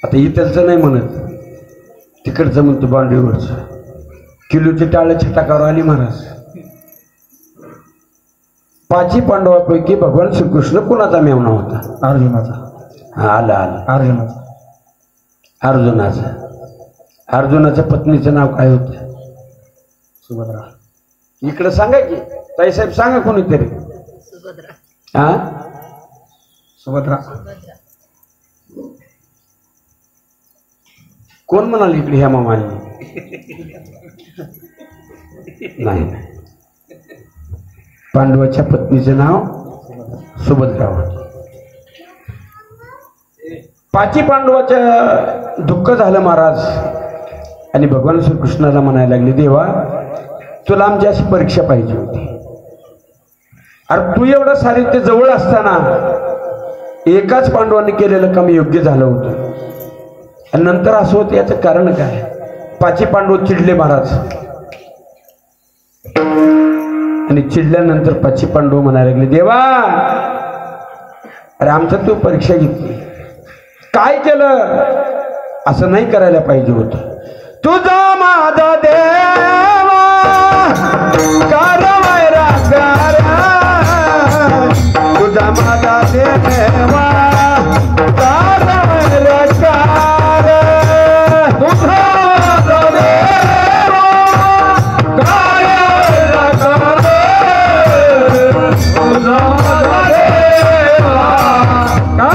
आता इथलचं नाही म्हणत, तिकडचं म्हणतो बांडीवरचं. किलोची टाळ छटाकावर आली महाराज. 5ही पांडवापैकी भगवान श्रीकृष्ण कोणाचा मेहुणा होता? अर्जुनाचा. आला आला. अर्जुनाचा. अर्जुनाचा. अर्जुनाच्या पत्नीचं नाव काय होतं? सुभद्रा. इकडे सांगा की ताईसाहेब, सांगा कोणीतरी. हा, सुभद्रा. कोण म्हणाल इकडे? ह्या मामाने नाही. पांडवाच्या पत्नीचे नाव सुभद्रा होते. पाची पांडवाचं दुःख झालं महाराज आणि भगवान श्रीकृष्णाला म्हणायला लागले, देवा तुला आमची अशी परीक्षा पाहिजे होती. अरे तू एवढा साहित्य जवळ असताना एकाच पांडवाने केलेलं काम योग्य झालं होतं आणि नंतर असं होतं, याचं कारण काय? पाची पांडव चिडले महाराज आणि चिडल्यानंतर पाची पांडव म्हणायला लागले, देवा अरे आमचं तू परीक्षा घेतली, काय केलं? असं नाही करायला पाहिजे होतं. तुझा माझा देवा कारवायरा कार, तुझा माझा देवा कारवायरा कार, तुझा माझा देवा कारवायरा कार,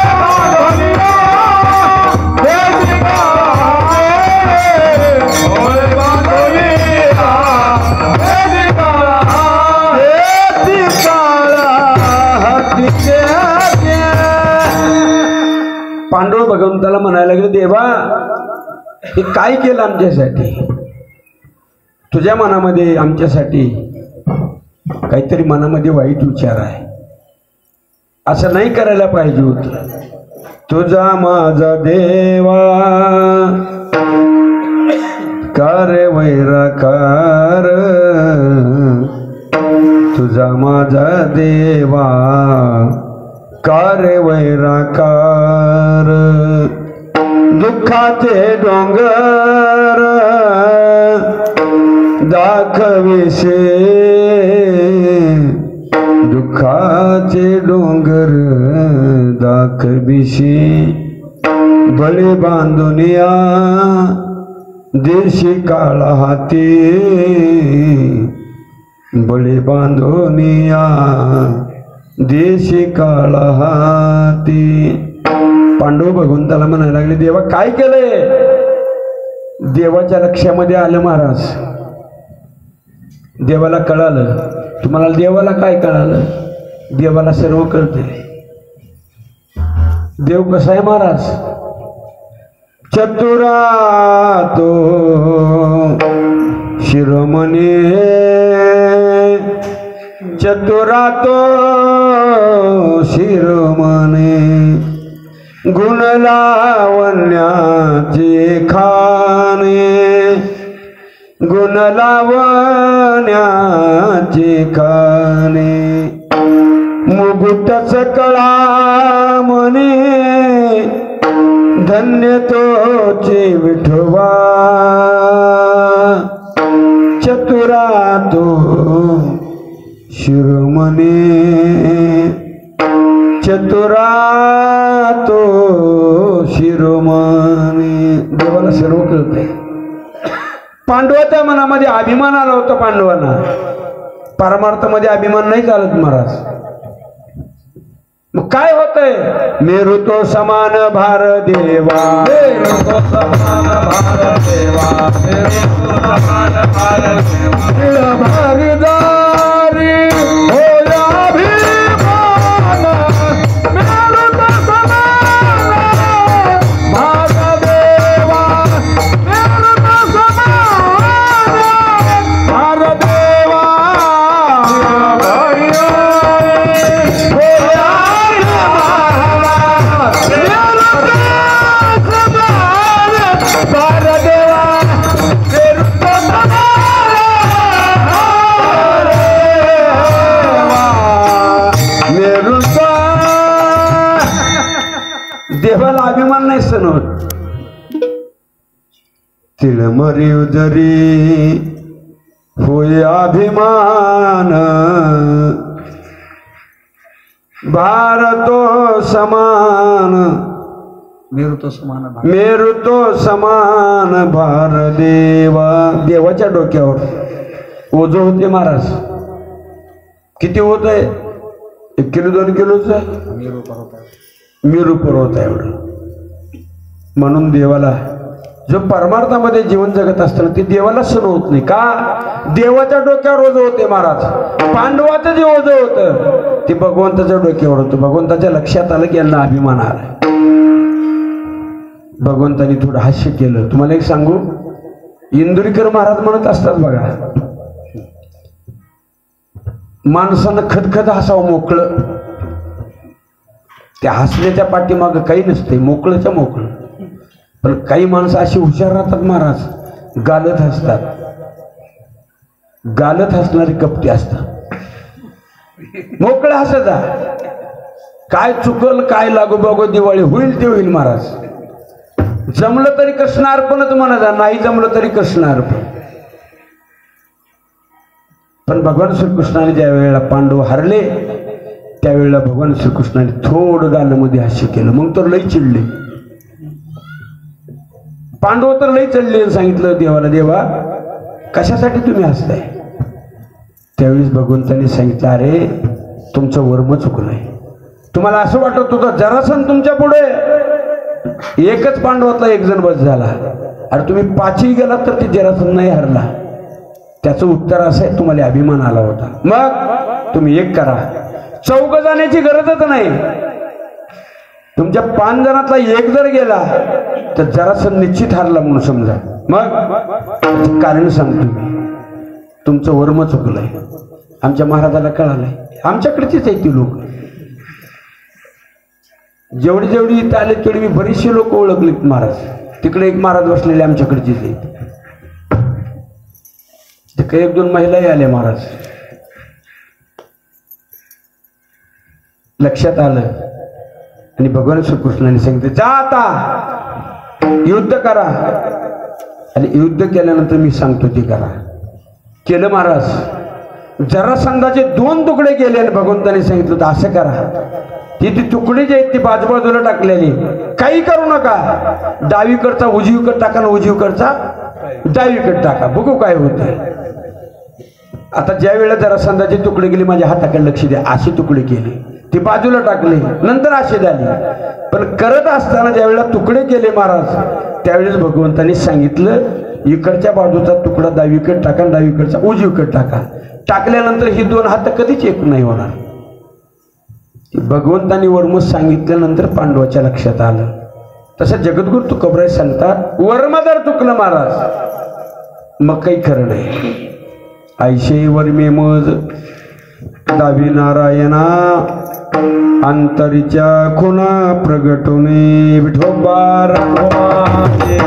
तुझा माझा देवा कारवायरा पांडव भगवंताला म्हणायला लागले, देवा हे काय केलं आमच्यासाठी? तुझ्या मनामध्ये आमच्यासाठी काहीतरी मनामध्ये वाईट विचार आहे, असं नाही करायला पाहिजे होतं. तुझा माझा देवा कार वैराकार, तुझा माझा देवा कार वैराकार, दुःखाचे डोंगर दाखविसे, दुःखाचे डोंगर दाखविसे, बळे बांधुनिया देशी काळा हाती, बळे बांधुनिया देशी काळा हाती. पांडव भगवंताला म्हणायला लागले, देवा काय केलंय? देवाच्या लक्षामध्ये आलं महाराज, देवाला कळालं. तुम्हाला देवाला काय कळालं? देवाला सर्व कळते. देव कसा आहे महाराज? चतुरा तो शिरोमणी, चतुरा तो शिरोमणी, गुण लावण्याचे खाणे, गुण लावण्याचे खाणे, मुकुट सकळा म्हणे, धन्य तोचे विठोबा, चतुरा तो शिरोमणी, चतुरा तो शिरोमणी. देवाला सर्व कळते. पांडवाच्या मनामध्ये अभिमान आला होता. पांडवांना परमार्थामध्ये अभिमान नाही चालत महाराज. मग काय होतंय? मेरू तो समान भार देवा, मेरू तो समान भार देवा, मेरू तो समान भार देवा, भारदारी होया अभिमान, मेरू तो समान भार देवा, मेरू तो समान भार देवा, देवाला अभिमान नाही सण होत. तिळमरी उदरी होय अभिमान, भारतो समान, मेरू तो समान भार. मेरू तो समान भार देवा. देवाच्या डोक्यावर ओझं होते महाराज. किती होत आहे? 1 किलो 2 किलोच आहे. मेरू पर्वत आहे. मेरू पर्वत आहे एवढं. म्हणून देवाला जो परमार्थामध्ये जीवन जगत असताना ते देवाला सण होत नाही. का? देवाच्या डोक्यावर ओझं होते महाराज. पांडवाचं जे ओझं होतं ते भगवंताच्या डोक्यावर होतं. भगवंताच्या लक्षात आलं की यांना अभिमान आला. भगवंतानी थोडं हास्य केलं. तुम्हाला एक सांगू, इंदुरीकर महाराज म्हणत असतात बघा, माणसानं खदखद हसावं मोकळं. त्या हसण्याच्या पाठीमागं काही नसते, मोकळंच्या मोकळं. पण काही माणसं अशी हुशार राहतात महाराज, गालत हसतात. गालत हसणारी कपटी असतात. मोकळं हसता, काय चुकल काय लागू बागो दिवाळी होईल ते होईल महाराज. जमलं तरी कृष्ण अर्पणच म्हणायचा, नाही जमलं तरी कृष्ण अर्पण. पण भगवान श्रीकृष्णाने ज्या वेळेला पांडव हरले त्यावेळेला भगवान श्रीकृष्णाने थोडं गालामध्ये हास्य केलं. मग तर लई चिडले पांडव, तर लई चढले. सांगितलं देवाला, देवा कशासाठी तुम्ही हसताय? त्यावेळेस भगवंताने सांगितलं, अरे तुमचं वर्म चुकलंय. तुम्हाला असं वाटत होतं जरासंध तुमच्या पुढे, एकच पांडवातला 1 जण बस झाला. अरे तुम्ही 5ही गेलात तर ते जरासंध नाही हरला. त्याचं उत्तर असं आहे, तुम्हाला अभिमान आला होता. मग तुम्ही एक करा, 4 जाण्याची गरजच नाही. तुमच्या 5 जणातला 1 जर गेला तर जरासंध निश्चित हरला म्हणून समजा. मग कारण सांगतो मी, तुमचं वर्म चुकलंय. आमच्या महाराजाला कळालंय. आमच्याकडचीच आहे ती लोक. जेवढी जेवढी इथं आले तेवढी मी बरीचशी लोक ओळखलीत महाराज. तिकडे एक महाराज बसलेले आमच्याकडचीच आहेत. तिकडे 1-2 महिलाही आल्या महाराज. लक्षात आलं आणि भगवान श्रीकृष्णाने सांगितलं, जा आता युद्ध करा. आणि युद्ध केल्यानंतर मी सांगतो ते करा. केलं महाराज. जरासंधाचे 2 तुकडे केले आणि भगवंताने सांगितलं असं करा. ती तुकडे जे आहेत ती बाजूबाजूला टाकलेली, काही करू नका. डावीकडचा उजवीकडे टाका आणि उजवीकडचा डावीकडे टाका, बघू काय होतं. आता ज्या वेळेला जरासंधाचे तुकडे गेले, माझ्या हाताकडे लक्ष द्या, असे तुकडे केले, ती बाजूला टाकले, नंतर असे झाले. पण करत असताना ज्या वेळेला तुकडे केले महाराज, त्यावेळेस भगवंतांनी सांगितलं, इकडच्या बाजूचा तुकडा डावीकडे टाका, डावीकडचा उजवीकडे टाका. टाकल्यानंतर ही 2 हात कधीच एक नाही होणार. भगवंतांनी वर्म सांगितल्यानंतर पांडवाच्या लक्षात आलं. तसं जगद्गुरु तुकोबराय सांगतात, वर्म जर चुकलं महाराज मग काही खरं नाही. ऐशे वर्मे मज दावी नारायणा, अंतरीच्या खुना प्रगटुने विठोबा रखवाले.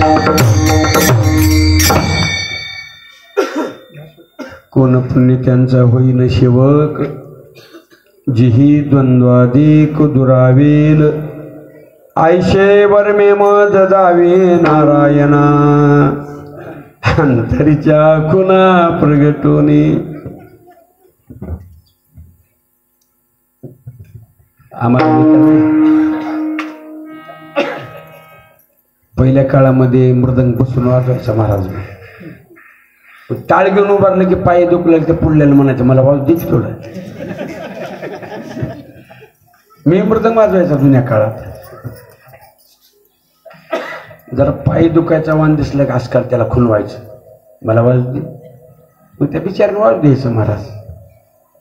Bye. पुण्य त्यांचा होईन सेवक, जिही द्वंद्वादिक दुरावेल, आयशे वर्मे मज जावे नारायणा, अंतरीच्या खुना प्रगटोनी. आम्हाला पहिल्या काळामध्ये मृदंग बसून वाजवायचा महाराज. टाळ घेऊन उभारलं की पाय दुखलं तर पुढल्याला म्हणायचं मला वाज देच थोडं. मी मृदंग वाजवायचा जुन्या काळात. जरा पाय दुखायचा वाण दिसला की आजकाल त्याला खुलवायचं मला वाज दे. मग त्या बिचाराने वाज द्यायचं महाराज.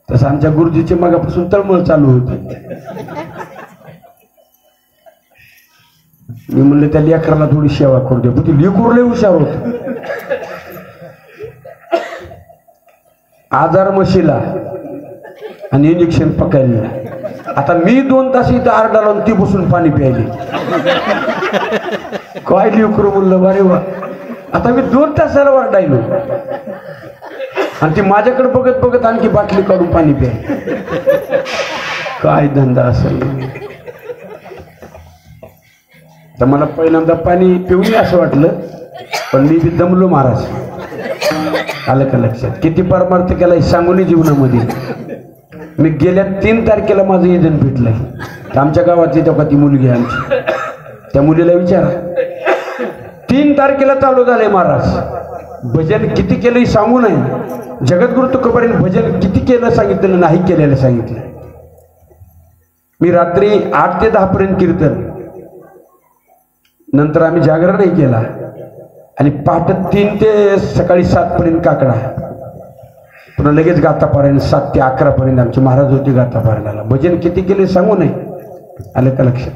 तसं आमच्या गुरुजीचे मगापासून तळमळ चालू होते. मी म्हणलं त्या लेकराला थोडी सेवा करू दे. पण ती लेकरू लय हुशार होत. आजार म्हशीला आणि इंजेक्शन पकायला. आता मी 2 तास इथं आरडा लावून ती बसून पाणी प्यायली. काय लेकरू म्हणलं बारे वा. आता मी 2 तासाला वाढायलो आणि ती माझ्याकडे बघत बघत आणखी बाटली काढून पाणी प्याय. काय धंदा असेल. तर मला पहिल्यांदा पाणी पिऊन असं वाटलं, पण मी बी दमलो महाराज. आलं का लक्षात. किती परमार्थ केला सांगून जीवनामध्ये. मी गेल्या 3 तारखेला माझं यजन भेटलंय. तर आमच्या गावातली तेव्हा ती मुलगी आहे आमची. त्या मुलीला विचारा. 3 तारखेला चालू झालंय महाराज. भजन किती केलं सांगू नये. जगद्गुरु तुकोबांनी भजन किती केलं सांगितलं नाही केलेलं सांगितलं. मी रात्री 8 ते 10 पर्यंत कीर्तन, नंतर आम्ही जागरण नाही केला आणि पहाटे 3 ते सकाळी 7 पर्यंत काकडा. पुन्हा लगेच गातापारायण 7 ते 11 पर्यंत आमचे महाराज होते गातापारायणाला. भजन किती केले सांगू नये. आलं का लक्षात.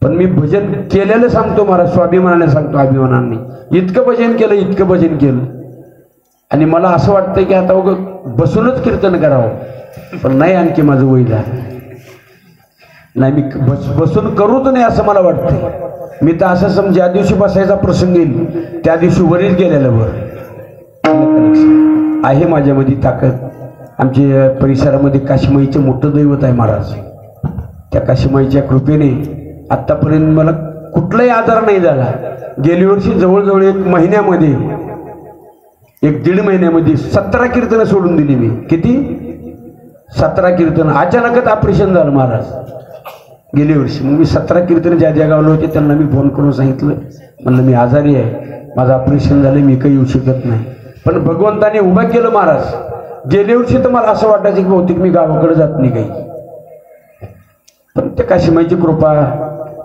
पण मी भजन केलेलं सांगतो महाराज. स्वाभिमानाने सांगतो, अभिमानाने. इतकं भजन केलं, इतकं भजन केलं. आणि मला असं वाटतं की आता बसूनच कीर्तन करावं, पण नाही. आणखी माझं वय झालं नाही. मी बसून करूच नाही असं मला वाटतं. मी तर असं समज ज्या दिवशी बसायचा प्रसंग येईल त्या दिवशी वरीच गेलेलं बरं आहे. माझ्यामध्ये ताकद. आमच्या परिसरामध्ये काशीमाईचं मोठं दैवत आहे महाराज. त्या काशीमाईच्या कृपेने आत्तापर्यंत मला कुठलाही आजार नाही झाला. गेल्या वर्षी जवळजवळ 1 महिन्यामध्ये 1-1.5 महिन्यामध्ये 17 कीर्तनं सोडून दिली मी. किती? 17 कीर्तन. अचानकच ऑपरेशन झालं महाराज गेल्या वर्षी. मग मी 17 कीर्तन ज्या ज्या गावले होते त्यांना मी फोन करून सांगितलं, म्हणलं मी आजारी आहे, माझं ऑपरेशन झालं, मी काही येऊ शकत नाही. पण भगवंताने उभं केलं महाराज. गेल्या वर्षी तर मला असं वाटायचं की बहुतेक मी गावाकडे जात नाही काही. पण त्या काशीमाईची कृपा,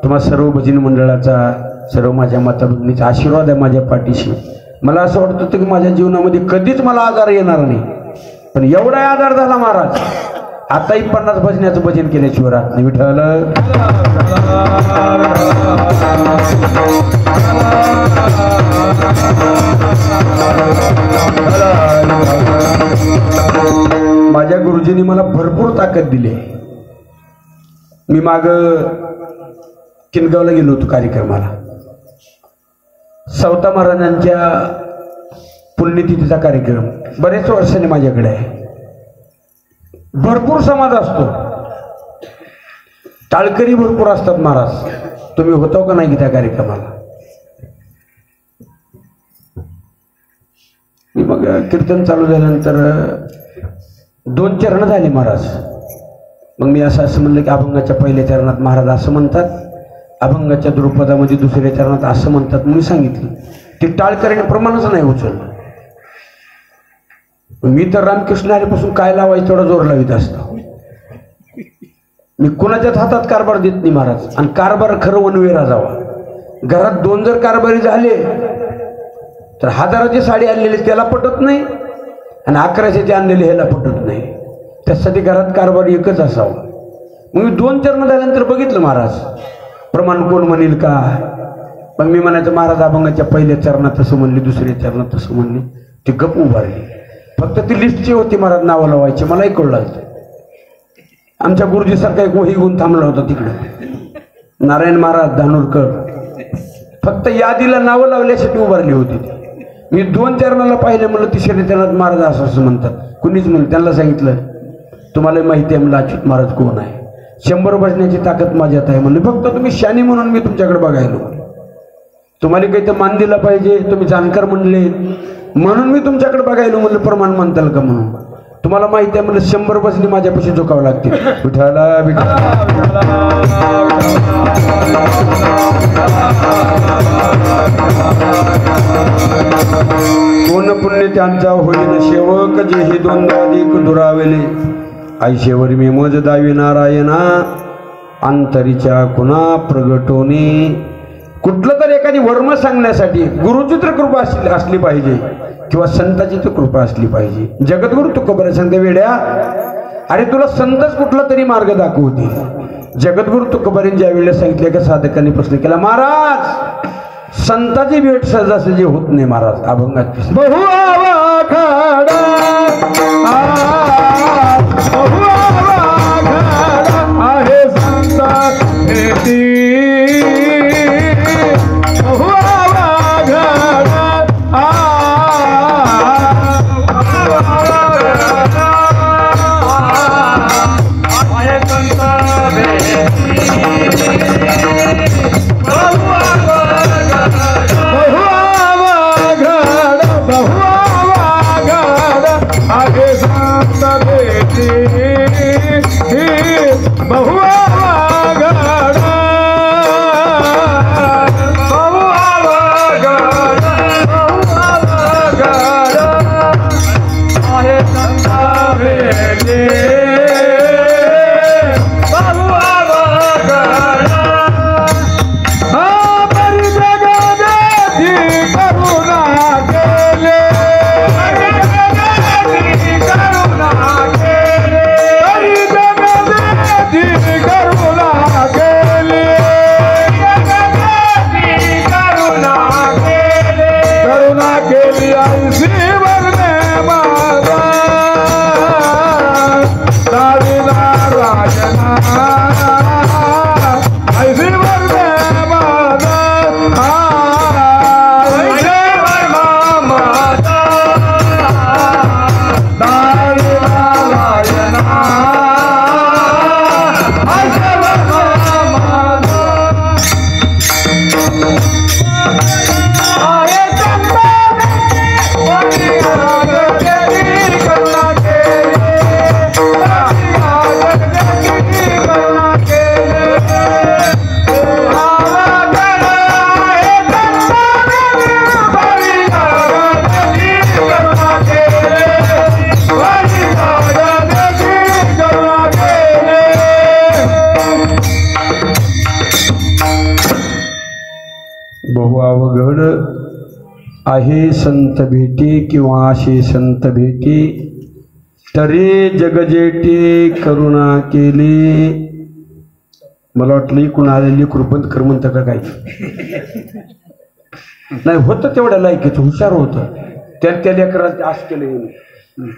तुम्हा सर्व भजनी मंडळाचा, सर्व माझ्या माता भगिनीचा आशीर्वाद आहे माझ्या पाठीशी. मला असं वाटत होतं की माझ्या जीवनामध्ये कधीच मला आजार येणार नाही, पण एवढा आजार झाला महाराज. आताही 50 भजनाचं भजन केल्याशिवाय राहत नाही. विठ्ठल माझ्या गुरुजींनी मला भरपूर ताकद दिली. मी माग किनगावला गेलो होतो कार्यक्रमाला. सावता महाराजांच्या पुण्यतिथीचा कार्यक्रम बरेच वर्षांनी माझ्याकडे आहे. भरपूर समाज असतो, टाळकरी भरपूर असतात महाराज. तुम्ही होतो का नाही त्या कार्यक्रमाला? मग कीर्तन चालू झाल्यानंतर 2 चरण झाले महाराज. मग मी असं म्हणलं की अभंगाच्या पहिल्या चरणात महाराज असं म्हणतात, अभंगाच्या द्रुपदामध्ये 2ऱ्या चरणात असं म्हणतात म्हणून सांगितलं. ते टाळकरीने प्रमाणच नाही उचललं. मी तर रामकृष्ण हरीपासून काय लावायचं तेवढा जोर लावित असतो. मी कोणाच्याच हातात कारभार देत नाही महाराज. आणि कारभार खरं वनवेरा जावा. घरात 2 जर कारभारी झाले तर 1000ची साडी आणलेली त्याला पटत नाही आणि 1100ची आणलेली ह्याला पटत नाही. त्यासाठी घरात कारभार एकच असावा. मग मी 2 चरण झाल्यानंतर बघितलं महाराज प्रमाण कोण म्हणेल का. मग मी म्हणायचं महाराज अभंगाच्या पहिल्या चरणात तसं म्हणली, 2ऱ्या चरणात तसं म्हणली. ती गप उभारली. फक्त ती लिस्टची होती महाराज, नावं लावायची. मलाही कळलं. आमच्या गुरुजी सारखा एक वही घेऊन थांबला होता तिकडे, नारायण महाराज धानोरकर. फक्त यादीला नावं लावल्यासाठी उभारली होती. मी 2 चरणाला पाहिलं म्हणलं, तिसऱ्या चरणात महाराज असं असं म्हणतात. कुणीच म्हणलं, त्यांना सांगितलं तुम्हाला माहिती आहे म्हणलं अच्युत महाराज कोण आहे, 100 बसण्याची ताकद माझ्यात आहे म्हणलं, फक्त तुम्ही शानी म्हणून मी तुमच्याकडे बघायलो, तुम्हाला काही तर मान दिला पाहिजे, तुम्ही जाणकार म्हणले म्हणून मी तुमच्याकडे बघायलो म्हणलं, प्रमाण म्हणताल का म्हणून. तुम्हाला माहिती आहे म्हणलं 100 बसणी माझ्यापाशी झोकावं लागते. विठाला कोण पुण्य त्यांचा होईन सेवक, जे हे 2 अधिक दुरावेले, ऐशेवर मी मज दावी नारायणा, अंतरीच्या कुणा प्रगटोनी. कुठलं तर एखादी वर्म सांगण्यासाठी गुरुची तर कृपा असली पाहिजे किंवा संताची तर कृपा असली पाहिजे. जगद्गुरु तुकोबरा सांगते, वेड्या अरे तुला संतच कुठला तरी मार्ग दाखवते. जगद्गुरु तुकोबारीने ज्या वेळेला सांगितले का साधकांनी प्रश्न केला, महाराज संताची भेट सहजासहजी होत नाही महाराज, अभंगात बहु आवाखाडा आहे संता भेटी, बहु आवाखाडा आहे संता अवघड आहे संत भेटी किंवा अशी संत भेटी, तरी जगजेटी करुणा केली. मला वाटलं कुणा आलेली कृपंत कर म्हणतं का काय, नाही होतं तेवढ्या लायकीचं, हुशार होतं. त्या लेकरात आस केलं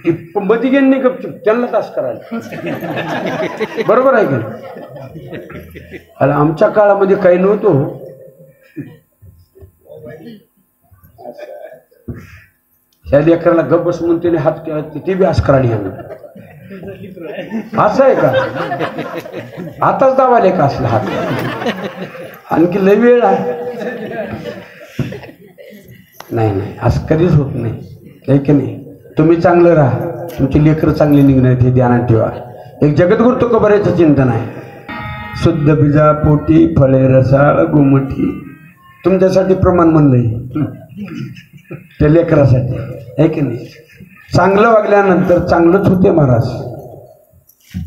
की मध्ये गेले नाही गपचूप, त्यांना तास करायला. बरोबर आहे का? अरे आमच्या काळामध्ये काही नव्हतं. त्या लेकराला गप बस म्हणून त्याने हात केला, ते बी आस करायला असं आहे का? आताच दावाले का असला हात? आणखी लय वेळ आहे. नाही नाही असं कधीच होत नाही की नाही. तुम्ही चांगलं राहा, तुमची लेकरं चांगली निघणार हे ध्यानात ठेवा. एक जगद्गुरु तुकोबाराचं चिंतन आहे, शुद्ध बीजा पोटी फळे रसाळ गुमठी. तुमच्यासाठी प्रमाण म्हणलंय त्या लेकरासाठी, आहे की नाही. चांगलं वागल्यानंतर चांगलंच होते महाराज.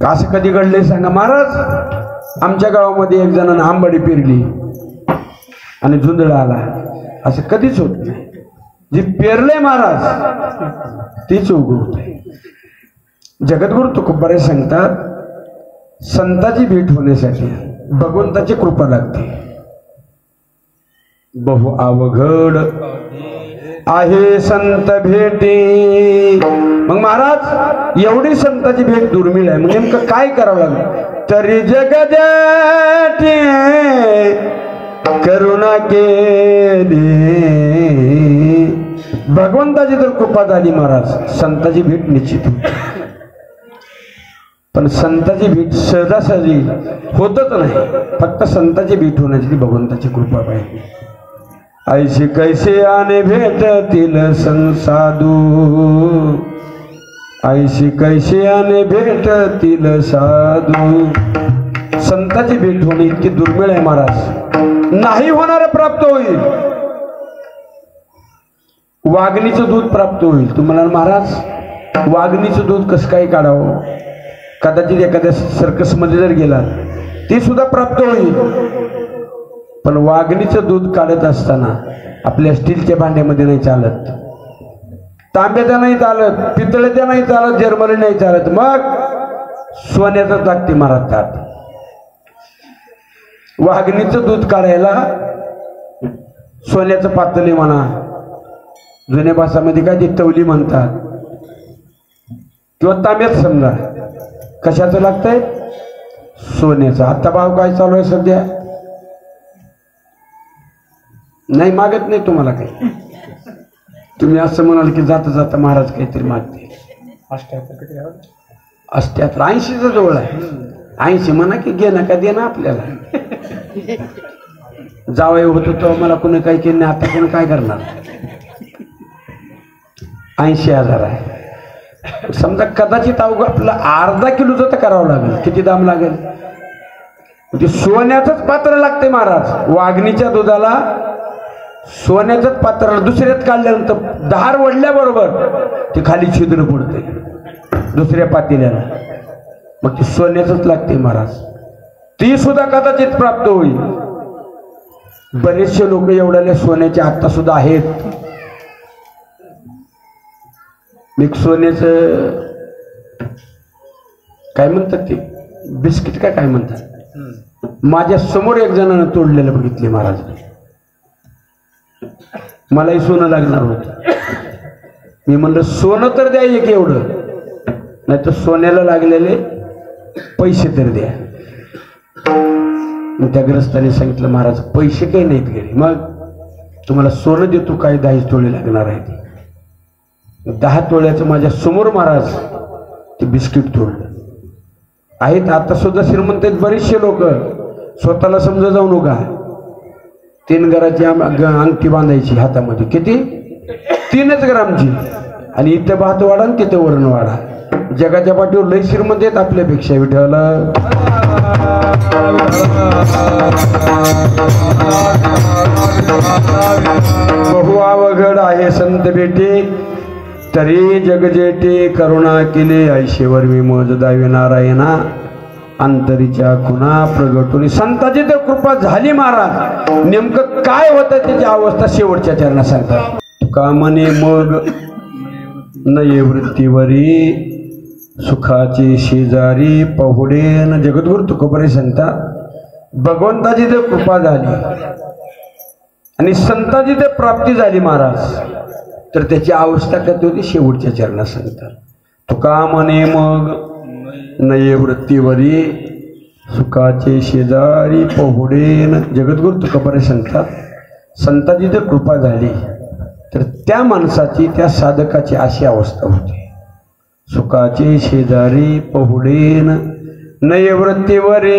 असं कधी घडले सांगा महाराज? आमच्या गावामध्ये एक जणांना आंबाडी पेरली आणि झुंजळा आला, असं कधीच होत नाही. जे पेरले महाराज तीच उगवते. जगद्गुरु तुकोबारे सांगतात, संताची भेट होण्यासाठी भगवंताची कृपा लागते. बहु अवघड आहे संत भेटी. मग महाराज एवढी संताची भेट दुर्मिळ आहे, मग नेमकं काय करावं लागलं? तरी जगदेटी करुणा केली, भगवंताची जर कृपा झाली महाराज, संताची भेट निश्चित होते. पण संताची भेट सहजासहजी होतच नाही. फक्त संताची भेट होण्याची भगवंताची कृपा पाहिजे. ऐशी कैसे आने भेटतील संसाधू, ऐशी कैसे आने भेटतील साधू. संताची भेट होणे इतकी दुर्मिळ आहे महाराज. नाही होणारं प्राप्त होईल. वाघणीचं दूध प्राप्त होईल. तुम्हाला महाराज वाघणीचं दूध कसं काय काढावं? कदाचित एखाद्या सर्कसमध्ये जर गेला ते सुद्धा प्राप्त होईल. पण वाघणीचं दूध काढत असताना आपल्या स्टीलच्या भांड्यामध्ये नाही चालत, तांब्याच्या नाही चालत, पितळेच्या नाही चालत, जर्मनी नाही चालत. मग सोन्याचं लागते महाराज ताट. वाघणीचं दूध काढायला सोन्याचं पातळी म्हणा, जुन्या भाषामध्ये काय ते तवली म्हणतात, किंवा तांब्यात समजा. कशाचं लागतंय? सोन्याचं. आता भाव काय चालू आहे सध्या? नाही मागत नाही तुम्हाला काही. तुम्ही असं म्हणाल की जाता जाता महाराज काहीतरी मागते. 88 80च्या जवळ आहे. 80 म्हणा की घे ना का दे ना आपल्याला. जावई होतो तो मला कोणी काही केलं नाही, आता कोणी काय करणार? 80,000 आहे. समजा कदाचित अवघड आपलं अर्धा किलोचं तर करावं लागेल. किती दाम लागेल? ते सोन्याचंच पात्र लागते महाराज. वाघणीच्या दुधाला सोन्याचंच पात्र. दुसऱ्यात काढल्यानंतर धार वडल्याबरोबर ते खाली छिद्र पडते दुसऱ्या पातेल्याला. मग ते सोन्याचंच लागते महाराज. ती सुद्धा कदाचित प्राप्त होईल. बरेचसे लोक एवढ्याले सोन्याचे आता सुद्धा आहेत. एक सोन्याचं काय म्हणतात ते बिस्किट का काय म्हणतात, माझ्या समोर एक जणांना तोडलेलं बघितले महाराज. मलाही सोनं लागणार होतं. मी म्हणलं सोनं तर द्या एक एवढं, नाही तर सोन्याला लागलेले पैसे तर द्या. त्या ग्रस्ताने सांगितलं महाराज पैसे काही नाहीत घरी. मग तुम्हाला सोनं देतो काय 10 तोळे लागणार आहे. ते 10 तोळ्याचं माझ्या समोर महाराज ते बिस्किट तोडलं. आहेत आता सुद्धा श्रीमंत आहेत बरेचसे लोक. स्वतःला समजा जाऊ नका. 3 ग्रामची अंगठी बांधायची हातामध्ये. किती? 3 ग्रामची. आणि इथं भात वाढा आणि तिथं वरण वाढा. जगाच्या पाठीवर लय श्रीमंत आहेत आपल्यापेक्षा. विठ्ठल बहु अवघड आहे संत भेटे, तरी जगजेटे करुणा केले. ऐशेवर मी मोज दावे नारायणा, अंतरीच्या खुणा प्रगटून. संताची तर कृपा झाली महाराज. नेमकं काय होतं त्याची अवस्था शेवटच्या चरणात सांगतात. तुका म्हणे मग नये वृत्तीवरी, सुखाची शेजारी पहुडेन. जगद्गुरु तुकोबरे सांगतात भगवंताची जर कृपा झाली आणि संताची जर प्राप्ती झाली महाराज, तर त्याची अवस्था कधी होती शेवटच्या चरणात सांगतात. तुका म्हणे मग नये वृत्तीवरी, सुखाचे शेजारी पहुडेन. जगद्गुरु तुकोबरे सांगतात संताची जर कृपा झाली तर त्या माणसाची, त्या साधकाची अशी अवस्था होती. सुखाचे शेजारी पहुडेन नये वृत्तीवरी.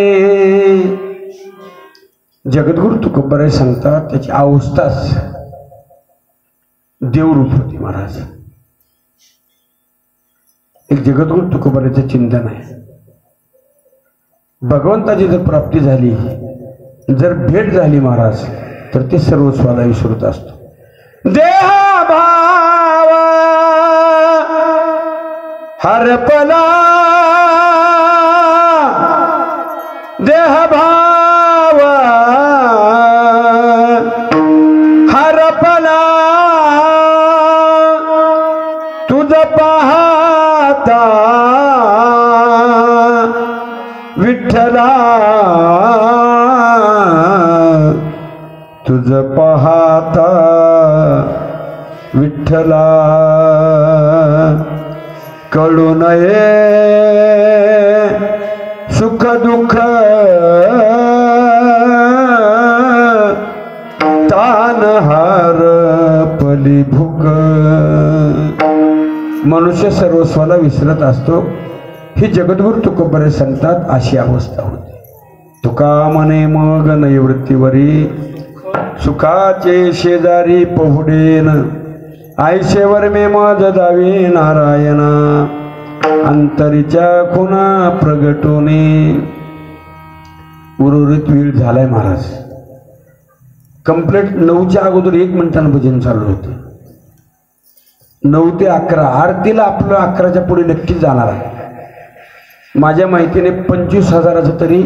जगद्गुरु तुकोबरे सांगतात त्याची अवस्थाच देवरूप होती महाराज. एक जगद्गुरु तुकोबरेचं चिंतन आहे. भगवंताची जर प्राप्ती झाली, जर भेट झाली महाराज, तर ते सर्वस्वाला विसरत असतो. देहा भाव हरपला, देह भाव हरपला, तुझ पाहता विठ्ठला, तुझ पाहता विठ्ठला. कळू नये सुख दुःख तान हार पली. लागली भूक, मनुष्य सर्वस्वाला विसरत असतो. ही जगद्गुरु तुकोबरे सांगतात अशी अवस्था होती. तुका म्हणे मग नैवृत्तीवरी, सुखाचे शेजारी पहुडेन, आयशेवर मे मज दावे नारायणा, अंतरीच्या खुना प्रगटोने. उर्वरित वेळ झालाय महाराज. कंप्लीट 9च्या अगोदर 1 मिनिटानं भजन चालू होते. 9 ते 11 आरतीला आपलं 11च्या पुढे नक्कीच जाणार आहे. माझ्या माहितीने 25,000चा तरी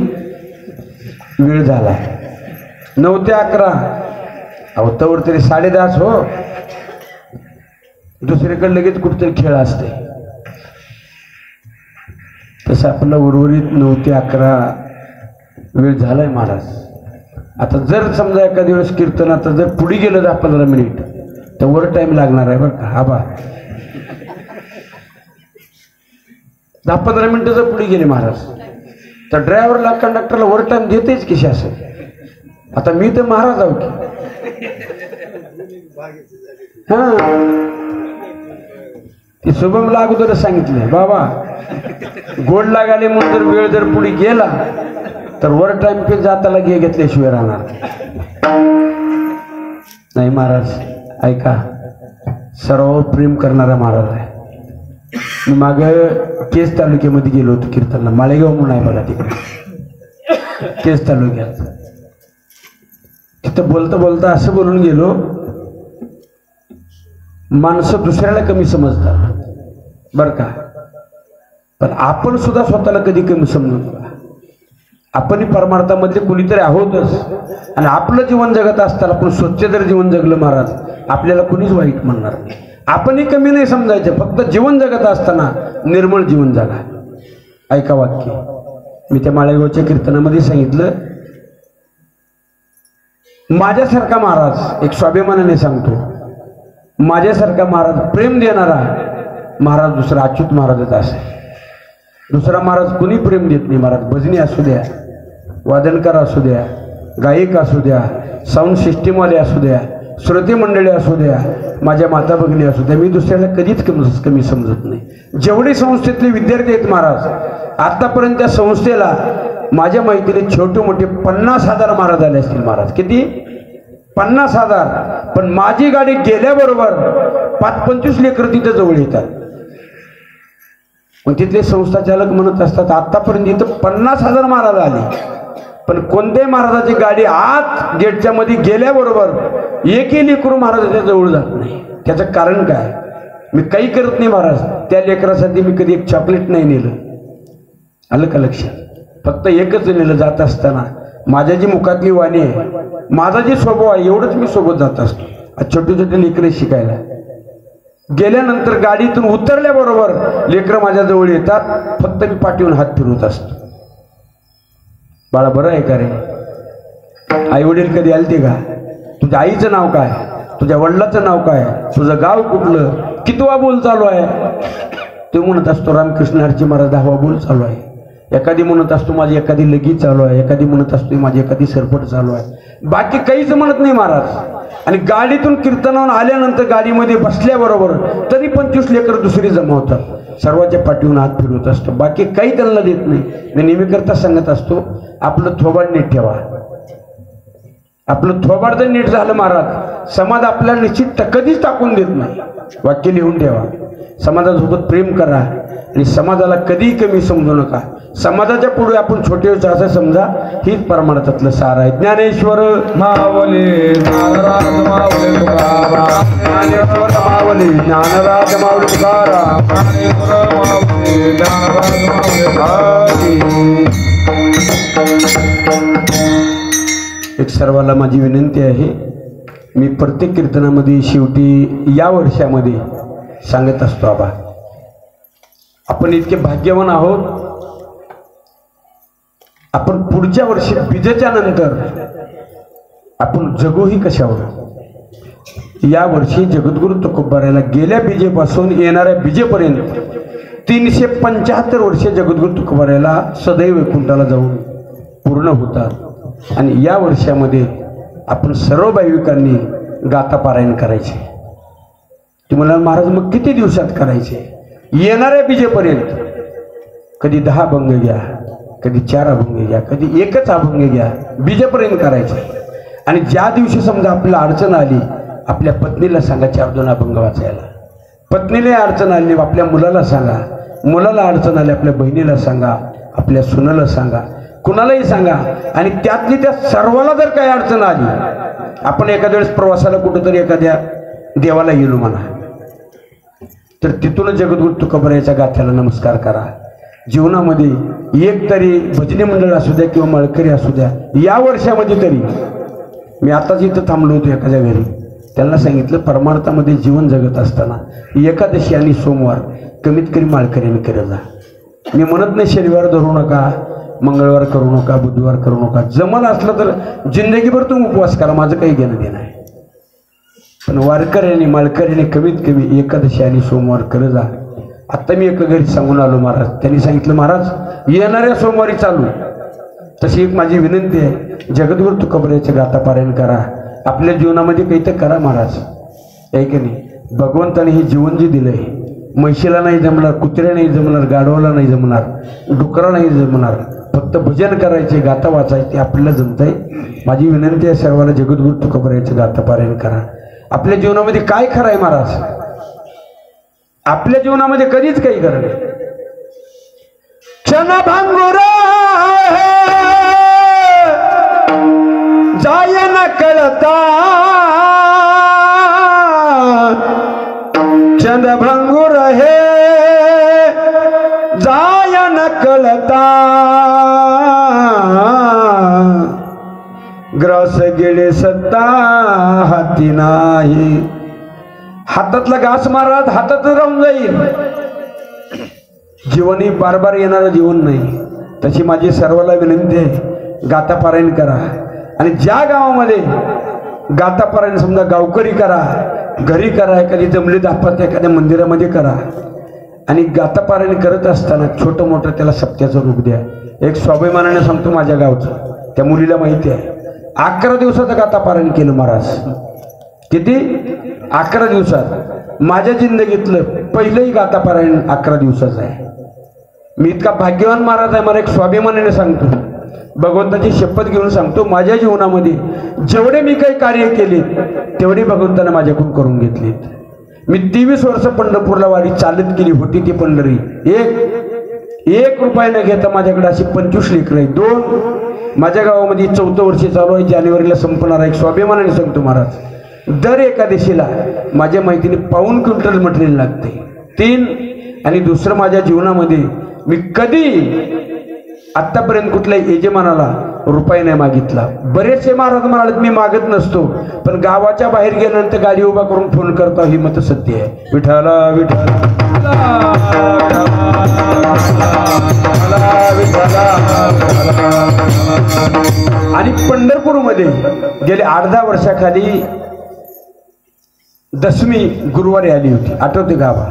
वेळ झाला. 9 ते 11 अवतावर तरी 10:30 हो. दुसरीकडे लगेच कुठतरी खेळ असते. तसं आपला उर्वरित 9 ते 11 वेळ झालाय महाराज. आता जर समजा एखाद्या वेळेस कीर्तन आता जर पुढे गेलं 10-15 मिनिट तर वर टाइम लागणार आहे बरं का. हा बा 10-15 मिनिटं जर पुढे गेले महाराज तर ड्रायव्हरला कंडक्टरला वर टाइम देतेच की शासन. आता मी तर महाराज आहो की. हा ती शुभमला अगोदर सांगितले बाबा गोड लागाले म्हणून जर वेळ जर पुढे गेला तर वर टाइम पे जाताला घेतल्याशिवाय राहणार नाही. महाराज ऐका, सर्व प्रेम करणारा महाराज आहे. मी माग केस तालुक्यामध्ये गेलो होतो कीर्तनला. माळेगाव म्हणून आहे बघा तिकडे केस तालुक्यात. तिथं बोलता बोलता असं बोलून गेलो, माणसं दुसऱ्याला कमी समजतात बर का, पण आपण सुद्धा स्वतःला कधी कमी समजतो. आपण परमार्थामध्ये कुणीतरी आहोतच. आणि आपलं जीवन जगत असताना आपण स्वच्छ जर जीवन जगलं महाराज आपल्याला कुणीच वाईट म्हणणार नाही. आपणही कमी नाही समजायचं. फक्त जीवन जगत असताना निर्मळ जीवन जगा. ऐका वाक्य मी त्या माळेगावच्या कीर्तनामध्ये सांगितलं. माझ्यासारखा महाराज, एक स्वाभिमानाने सांगतो, माझ्यासारखा महाराज प्रेम देणारा महाराज दुसरा अच्युत महाराजच असेल. दुसरा महाराज कुणी प्रेम देत नाही महाराज. भजनी असू द्या, वादनकार असू द्या, गायक असू द्या, साऊंड सिस्टीमवाले असू द्या, श्रोते मंडळी असू द्या, माझ्या माता भगिनी असू द्या, मी दुसऱ्याला कधीच कमी समजत नाही. जेवढे संस्थेतले विद्यार्थी आहेत महाराज आतापर्यंत त्या संस्थेला माझ्या माहितीने छोटे मोठे 50,000 महाराज आले असतील महाराज. किती? 50,000. पण माझी गाडी गेल्याबरोबर 5-25 लेकरं तिथं जवळ येतात. मग तिथले संस्था चालक म्हणत असतात आतापर्यंत इथं 50,000 महाराज आले, पण कोणत्याही महाराजाची गाडी आत गेटच्या मध्ये गेल्याबरोबर एकही लेकरू महाराजाच्या जवळ जात नाही. त्याचं कारण काय? मी काही करत नाही महाराज. त्या लेकरासाठी मी कधी एक चॉकलेट नाही नेलं. आलं का लक्षात? फक्त एकच नेलं जात असताना माझ्या जी मुखातली वाणी आहे, माझा जे स्वभाव आहे, एवढंच मी सोबत जात असतो. छोटे छोटे लेकरे शिकायला गेल्यानंतर गाडीतून उतरल्याबरोबर लेकरं माझ्या जवळ येतात. फक्त मी पाठीवरून हात फिरवत असतो. बाळा बरं आहे का रे? आई वडील कधी आलते का? तुझ्या आईचं नाव काय? तुझ्या वडिलाचं नाव काय? तुझं गाव कुठलं? कितवा बोल चालू आहे? तू म्हणत असतो रामकृष्ण हरची महाराज 10वा बोल चालू आहे. एखादी म्हणत असतो माझी एखादी लगी चालू आहे, एखादी म्हणत असतो माझी एखादी सरपट चालू आहे. बाकी काहीच म्हणत नाही महाराज. आणि गाडीतून कीर्तनावरून आल्यानंतर गाडीमध्ये बसल्याबरोबर तरी 25 लेकर दुसरी जमावतात. सर्वांच्या पाठीवरून हात फिरवत असतो. बाकी काही त्यांना देत नाही. मी नेहमीकरता सांगत असतो आपलं थोबाड नीट ठेवा. आपलं थोबाड जर नीट झालं महाराज समाज आपल्याला निश्चित कधीच टाकून देत नाही. वाक्य लिहून ठेवा. समाजासोबत प्रेम करा आणि समाजाला कधीही कमी समजू नका. समाजाच्या पुढे आपण छोटे असं समजा. हीच परमार्थातलं सार आहे. ज्ञानेश्वर मावले ज्ञानराज मावले तुकाराम, ज्ञानेश्वर मावली ज्ञानराज मावली तुकाराम, ज्ञानेश्वर मावले ज्ञानराज मावले एक सर्वाला माझी विनंती आहे. मी प्रत्येक कीर्तनामध्ये शेवटी या वर्षामध्ये सांगत असतो आबा आपण इतके भाग्यवान आहोत. आपण पुढच्या वर्षी बीजेच्या नंतर आपण जगूही कशावर. या वर्षी जगद्गुरु तुकोबारायला गेल्या बीजेपासून येणाऱ्या बीजेपर्यंत 375 वर्षे जगद्गुरु तुकोबारायला सदैव वैकुंठाला जाऊन पूर्ण होतात. आणि या वर्षामध्ये आपण सर्व भाविकांनी गाथा पारायण करायचे. ते म्हणाले महाराज मग किती दिवसात करायचे? येणाऱ्या बीजेपर्यंत कधी 10 अभंग घ्या, कधी 4 अभंग घ्या, कधी एकच अभंग घ्या, बीजेपर्यंत करायचे. आणि ज्या दिवशी समजा आपल्याला अडचण आली, आपल्या पत्नीला सांगा 4-2 अभंग वाचायला. पत्नीला अडचण आली आपल्या मुलाला सांगा, मुलाला अडचण आली आपल्या बहिणीला सांगा, आपल्या सुनाला सांगा, कुणालाही सांगा. आणि त्यातली त्या सर्वाला जर काही अडचण आली, आपण एखाद्या वेळेस प्रवासाला कुठंतरी एखाद्या देवाला गेलो म्हणा, तर तिथूनच जगद्गुरु तुकोबारायाच्या गाथ्याला नमस्कार करा. जीवनामध्ये एक तरी भजनी मंडळ असू द्या किंवा मळकरी असू द्या, या वर्षामध्ये तरी मी आताच इथं थांबलो होतो एखाद्या घरी, त्यांना सांगितलं परमार्थामध्ये जीवन जगत असताना एकादशी आणि सोमवार कमीत कमी माळकऱ्यांनी करत जा. मी म्हणत नाही शनिवार धरू नका, मंगळवार करू नका, बुधवार करू नका, जमल असलं तर जिंदगीभर तुम्ही उपवास करा, माझं काही घेणं देणं आहे. पण वारकऱ्यांनी माळकऱ्यांनी कमीत कमी एकादशी आणि सोमवार करत जा. आत्ता मी एका घरी सांगून आलो महाराज, त्यांनी सांगितलं महाराज येणाऱ्या सोमवारी चालू. तशी एक माझी विनंती आहे, जगद्गुरु तुकोबारायाचे गाथा पारायण करा, आपल्या जीवनामध्ये काही तर करा महाराज. आहे की नाही? भगवंताने हे जीवन जे दिलंय, म्हशीला नाही जमणार, कुत्र्या नाही जमणार, गाढवाला नाही जमणार, डुकरा नाही जमणार, फक्त भजन करायचे, गाथा वाचायचे, आपल्याला जमतंय. माझी विनंती आहे सर्वांना, जगद्गुरु तुकोबारायाचे गाथा पारायण करा. आपल्या जीवनामध्ये काय खरं आहे महाराज? आपल्या जीवनामध्ये कधीच काही खरं नाही. क्षणभंगुर जाय न कळता, क्षणभंगुर हे जाय न कळता, ग्रास गेले सत्ता हाती नाही. हातातला घास महाराज हातात राहून जाईल. जीवन ही बार बार येणारं जीवन नाही. तशी माझी सर्वाला विनंती आहे, गाथा पारायण करा. आणि ज्या गावामध्ये गाथा पारायण समजा गावकरी करा, घरी करा, एखादी जमली दाखवत एखाद्या मंदिरामध्ये करा. आणि गाथा पारायण करत असताना छोटं मोठं त्याला सप्त्याचं रूप द्या. एक स्वाभिमानाने सांगतो माझ्या गावचं, त्या मुलीला माहिती आहे, 11 दिवसाचं गाथा पारायण केलं महाराज. किती? 11 दिवसात. माझ्या जिंदगीतलं पहिलंही गाथा पारायण 11 दिवसाचं आहे. मी इतका भाग्यवान महाराज आहे, मला एक स्वाभिमानाने सांगतो, भगवंताची शपथ घेऊन सांगतो, माझ्या जीवनामध्ये जेवढे मी काही कार्य केले तेवढे भगवंताने माझ्याकडून करून घेतलेत. मी 23 वर्ष पंढरपूरला वारी चालत केली होती. ती पंढरी एक रुपया न घेता माझ्याकडे अशी 25 लेकरं आहेत. 2 माझ्या गावामध्ये 4थं वर्ष चालू आहे, जानेवारीला संपणार आहे. एक स्वाभिमानाने सांगतो महाराज, दर एकादशीला माझ्या माहितीने 1.25 क्विंटल मटेरियल लागते. 3 आणि दुसरं माझ्या जीवनामध्ये मी कधी आतापर्यंत कुठल्याही यजमानाला रुपये नाही मागितला. बरेचसे महाराज म्हणाले मी मागत नसतो, पण गावाच्या बाहेर गेल्यानंतर गाडी उभा करून फोन करतो, ही मत सत्य आहे. विठाला विठाला आणि पंढरपूरमध्ये गेले 8-10 वर्षाखाली दशमी गुरुवारी आली होती, आठवते गावा.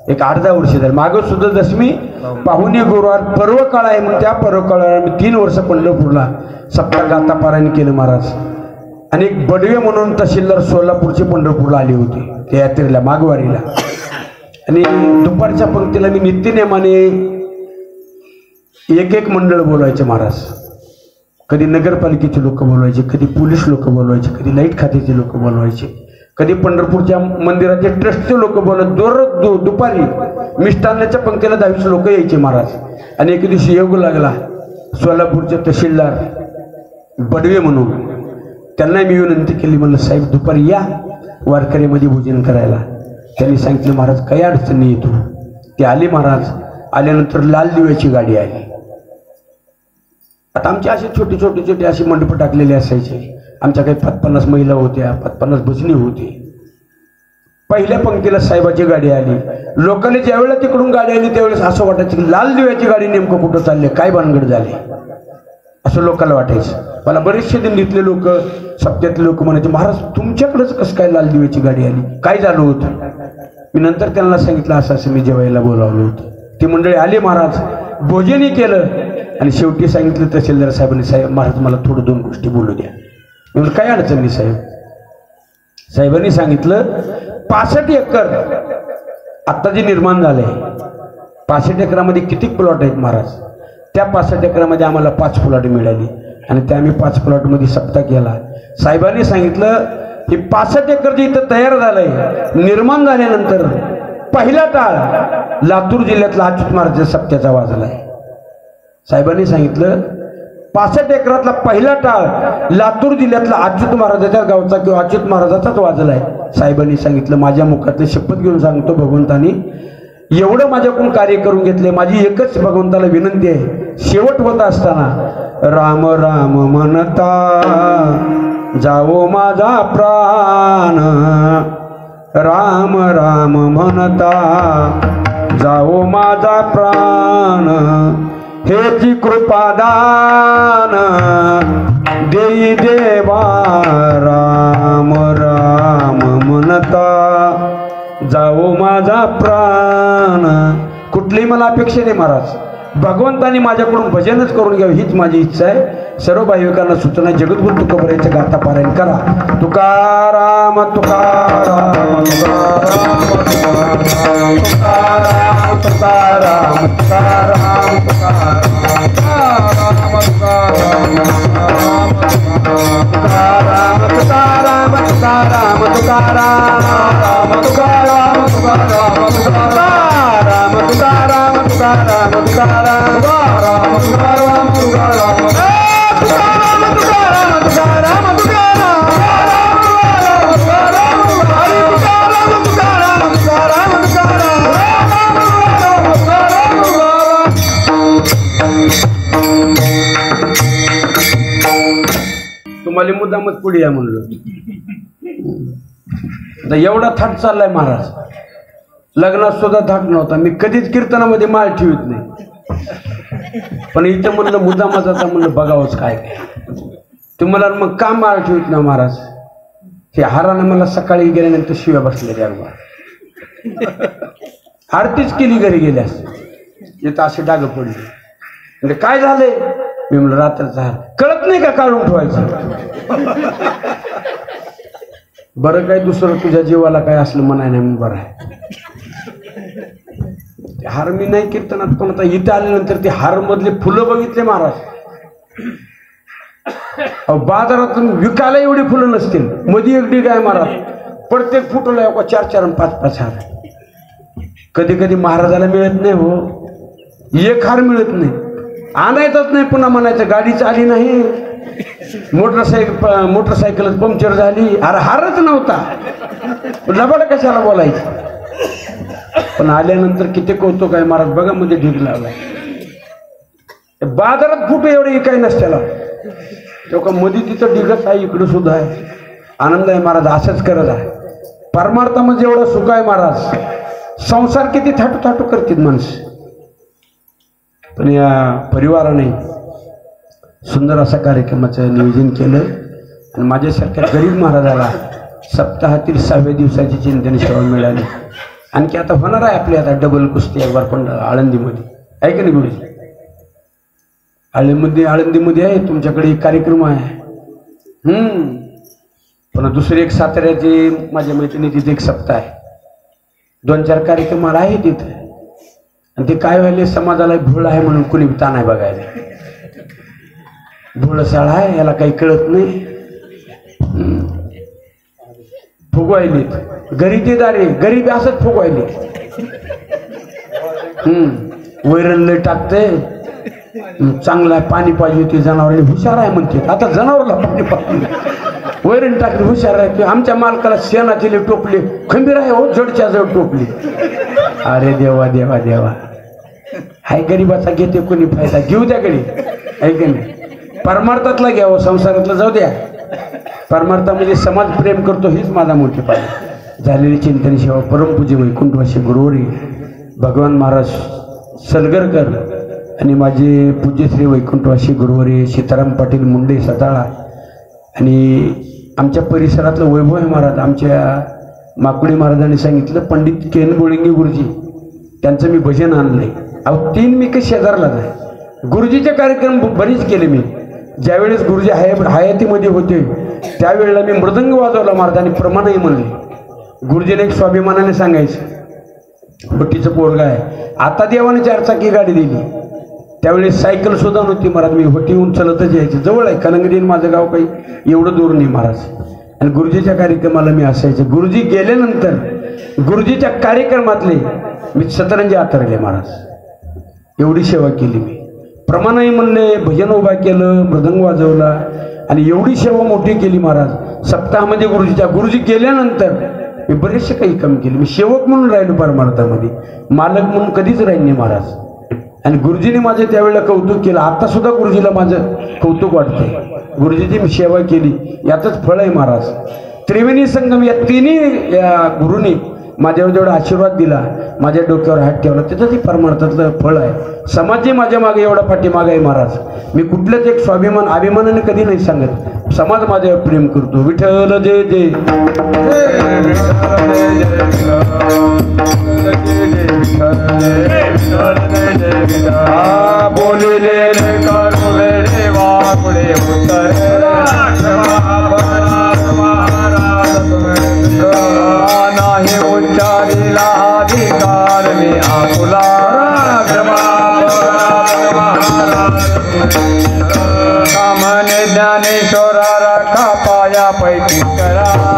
एक 8-10 वर्ष झाली. मागं सुद्धा दशमी पाहुणे गुरुवार पर्व काळ आहे, म्हणून त्या पर्व काळाला मी 3 वर्ष पंढरपूरला सप्ताह गाथा पारायण केलं महाराज. आणि एक बडवे म्हणून तहसीलदार सोलापूरचे पंढरपूरला आले होते त्या यात्रेला, माघवारीला. आणि दुपारच्या पंक्तीला मी नित्यनेमाने एक मंडळ बोलवायचे महाराज. कधी नगरपालिकेचे लोक बोलवायचे, कधी पोलीस लोक बोलवायचे, कधी लाईट खात्याचे लोक बोलवायचे, कधी पंढरपूरच्या मंदिराचे ट्रस्टचे लोक बोलत. दररोज दुपारी मिष्टान्नाच्या पंक्तीला 10-20 लोक यायचे महाराज. आणि एके दिवशी योग लागला सोलापूरचे तहसीलदार बडवे म्हणून, त्यांना मी विनंती केली, म्हणलं साहेब दुपारी या वारकरीमध्ये भोजन करायला. त्यांनी सांगितलं महाराज काही अडचण नाही येतो. ते आले महाराज. आल्यानंतर लाल दिव्याची गाडी आली. आता आमचे असे छोटे असे मंडप टाकलेले असायचे. आमच्या काही 50 महिला होत्या, 50 भजनी होती. पहिल्या पंक्तीला साहेबाची गाडी आली. लोकांनी ज्यावेळेला तिकडून गाडी आली त्यावेळेस असं वाटायचं की लाल दिव्याची गाडी नेमकं कुठं चालले, काय भानगड झाले, असं लोकांना वाटायचं. मला बरेचसे दिल्लीतले लोक, सप्त्यातले लोक म्हणायचे महाराज तुमच्याकडेच कसं काय लाल दिव्याची गाडी आली, काय झालं होतं. मी नंतर त्यांना सांगितलं असं मी जेवायला बोलावलं होतं. ती मंडळी आली महाराज, भोजनही केलं. आणि शेवटी सांगितलं तहसीलदार साहेबांनी, साहेब महाराज मला थोडं 2 गोष्टी बोलू द्या. म्हणून काय अडचण नाही साहेब. साहेबांनी सांगितलं 65 एकर आत्ता जे निर्माण झालंय, 65 एकरामध्ये किती प्लॉट आहेत महाराज? त्या 65 एकरामध्ये आम्हाला 5 प्लॉट मिळाली आणि त्या आम्ही 5 प्लॉटमध्ये सप्ताह केला. साहेबांनी सांगितलं की 65 एकर जे इथं तयार झालंय, निर्माण झाल्यानंतर पहिला टाळ लातूर जिल्ह्यातला अच्युत महाराजांच्या सप्त्याचा वाजलाय. साहेबांनी सांगितलं 65 एकरातला पहिला टाळ लातूर जिल्ह्यातला अच्युत महाराजाच्या गावचा किंवा अच्युत महाराजाचाच वाजलाय. साहेबांनी सांगितलं, माझ्या मुखातले शपथ घेऊन सांगतो, भगवंतानी एवढं माझ्याकडून कार्य करून घेतले. माझी एकच भगवंताला विनंती आहे, शेवट होत असताना राम राम म्हणता जावो माझा प्राण, राम राम म्हणता जावो माझा प्राण, हेची कृपादान देई देवा, राम राम म्हणता जावो माझा प्राण. कुठलीही मला अपेक्षा नाही महाराज, भगवंतानी माझ्याकडून भजनच करून घ्यावं हीच माझी इच्छा आहे. सर्व भाविकांना सूचना, जगद्गुरु तुकोबरायचं गाथा पारायण करा. तुकाराम तुकाराम तुकाराम तुकाराम तुकाराम तुकाराम तुम्हाला मुद्दामच पुढे या म्हणलं. एवढा थाट चाललाय महाराज, लग्नात सुद्धा थाट नव्हता. मी कधीच कीर्तनामध्ये माळ ठेवत नाही, पण इथं म्हणलं मुद्दामाचा म्हणलं बघावंच काय काय. तुम्हाला मग का माळ ठेवत ना महाराज? ते हारानं मला सकाळी गेल्यानंतर शिव्या बसलेल्या, आरतीच केली घरी गेल्यास इथं असे डाग पडले. म्हणजे काय झालंय? मी म्हणलं रात्रीचा हार कळत नाही का काढून ठेवायचं? बरं काय दुसरं तुझ्या जीवाला काय असलं म्हणाय नाही, बरं आहे. हार मी नाही कीर्तनात, पण आता इथे आल्यानंतर ते हार मधले फुलं बघितले महाराज. बाजारातून विकायला एवढी फुलं नसतील, मध्ये एक डिग आहे महाराज, प्रत्येक फुटोला 4-4 आणि 5-5 हार. कधी कधी महाराजाला मिळत नाही हो, एक हार मिळत नाही, आणायचंच नाही. पुन्हा म्हणायचं गाडीच आली नाही, मोटरसायकलच पंक्चर झाली. अरे हारच नव्हता, लबाड कशाला बोलायचं? पण आल्यानंतर किती कौतुक आहे महाराज, बघा मध्ये ढीग लावलाय. बाजारात फुटो एवढे काही नसत्याला, तेव्हा मध्ये तिथं ढिगच आहे, इकडं सुद्धा आहे. आनंद आहे महाराज, असंच करत आहे. परमार्थामध्ये एवढं सुख आहे महाराज. संसार किती थाटू थाटू करतील माणसं, पण या परिवाराने सुंदर असा कार्यक्रमाचं नियोजन केलं आणि माझ्यासारख्या गरीब महाराजाला सप्ताहातील 6व्या दिवसाची चिंतन सेवा मिळाली. आणखी आता होणार आहे आपली आता डबल कुस्ती एक पण आळंदीमध्ये आहे का नाही गुरुजी? आळंदीमध्ये आहे तुमच्याकडे एक कार्यक्रम आहे. पण दुसरी एक साताऱ्याची माझ्या मैत्रिणी तिथे एक सप्ताह आहे. 2-4 कार्यक्रम आहे तिथे. आणि ते काय व्हायले, समाजाला भूळ आहे म्हणून कुणी ताण आहे बघायला. भूळशाळा आहे, याला काही कळत नाही. फुगवायलीत घरी ते दारे, गरीब असंच फुगवायले. वैरण लय टाकते, चांगला आहे, पाणी पाहिजे होती जनावरांनी, हुशार आहे म्हणते. आता जनावरला पाणी पाहिजे, वैरण टाकली, हुशार आहे. आमच्या मालकाला शेणाचे टोपले, खंबीर आहे हो, जडच्या जड टोपली. अरे देवा देवा देवा, हाय गरीबाचा घेते कोणी फायदा, घेऊ द्या गडी आहे की नाही? परमार्थातला घ्यावं, संसारातला जाऊ द्या. परमार्थामध्ये समाज प्रेम करतो, हीच माझा मोठेपणा. झालेली चिंतन सेवा परमपूज्य वैकुंठवासी गुरुवरी भगवान महाराज सलगरकर आणि माझे पूज्य श्री वैकुंठवासी गुरुवरी सीताराम पाटील मुंडे सताळा आणि आमच्या परिसरातलं वैभव आहे महाराज. आमच्या माकुडी महाराजांनी सांगितलं, पंडित केन बोळिंगे गुरुजी त्यांचं मी भजन आणलंय. अहो 3 मी काही शेजारलाच आहे. गुरुजीचे कार्यक्रम बरेच केले मी. ज्यावेळेस गुरुजी हयातीमध्ये होते त्यावेळेला मी मृदंग वाजवला महाराजांनी प्रमाणही म्हणले. गुरुजीने एक स्वाभिमानाने सांगायचं होटीचं पोरगा आहे. आता देवाने 4 चाकी गाडी दिली, त्यावेळी सायकल सुद्धा नव्हती महाराज. मी होटी उंचलतच यायची, जवळ आहे कलंगडी माझं गाव, काही एवढं दूर नाही महाराज. आणि गुरुजीच्या कार्यक्रमाला मी असायचं. गुरुजी गेल्यानंतर गुरुजीच्या कार्यक्रमातले मी सतरंजी आतरले महाराज. एवढी सेवा केली मी. प्रमाणही म्हणले, भजन उभा केलं, मृदंग वाजवला आणि एवढी सेवा मोठी केली महाराज. सप्ताहामध्ये गुरुजी गेल्यानंतर मी बरेचसे काही काम केले. मी सेवक म्हणून राहिलो परमार्थामध्ये, मालक म्हणून कधीच राहील नाही महाराज. आणि गुरुजीने माझे त्यावेळेला कौतुक केलं. आता सुद्धा गुरुजीला माझं कौतुक वाटतंय. गुरुजीची मी सेवा केली, यातच फळ आहे महाराज. त्रिवेणी संगम या तिन्ही गुरुनी माझ्यावर जेवढा आशीर्वाद दिला, माझ्या डोक्यावर हात ठेवला, त्याचंही परमार्थातलं फळ आहे. समाजही माझ्या मागे एवढा पाठीमागे आहे महाराज. मी कुठल्याच एक अभिमानाने कधी नाही सांगत. समाज माझ्यावर प्रेम करतो. विठ्ठल जय जय बोलिले नाही उच्चारिला अधिकार मी आकुला सामान्य ज्ञानेश्वरा राखा पाया पैकी करा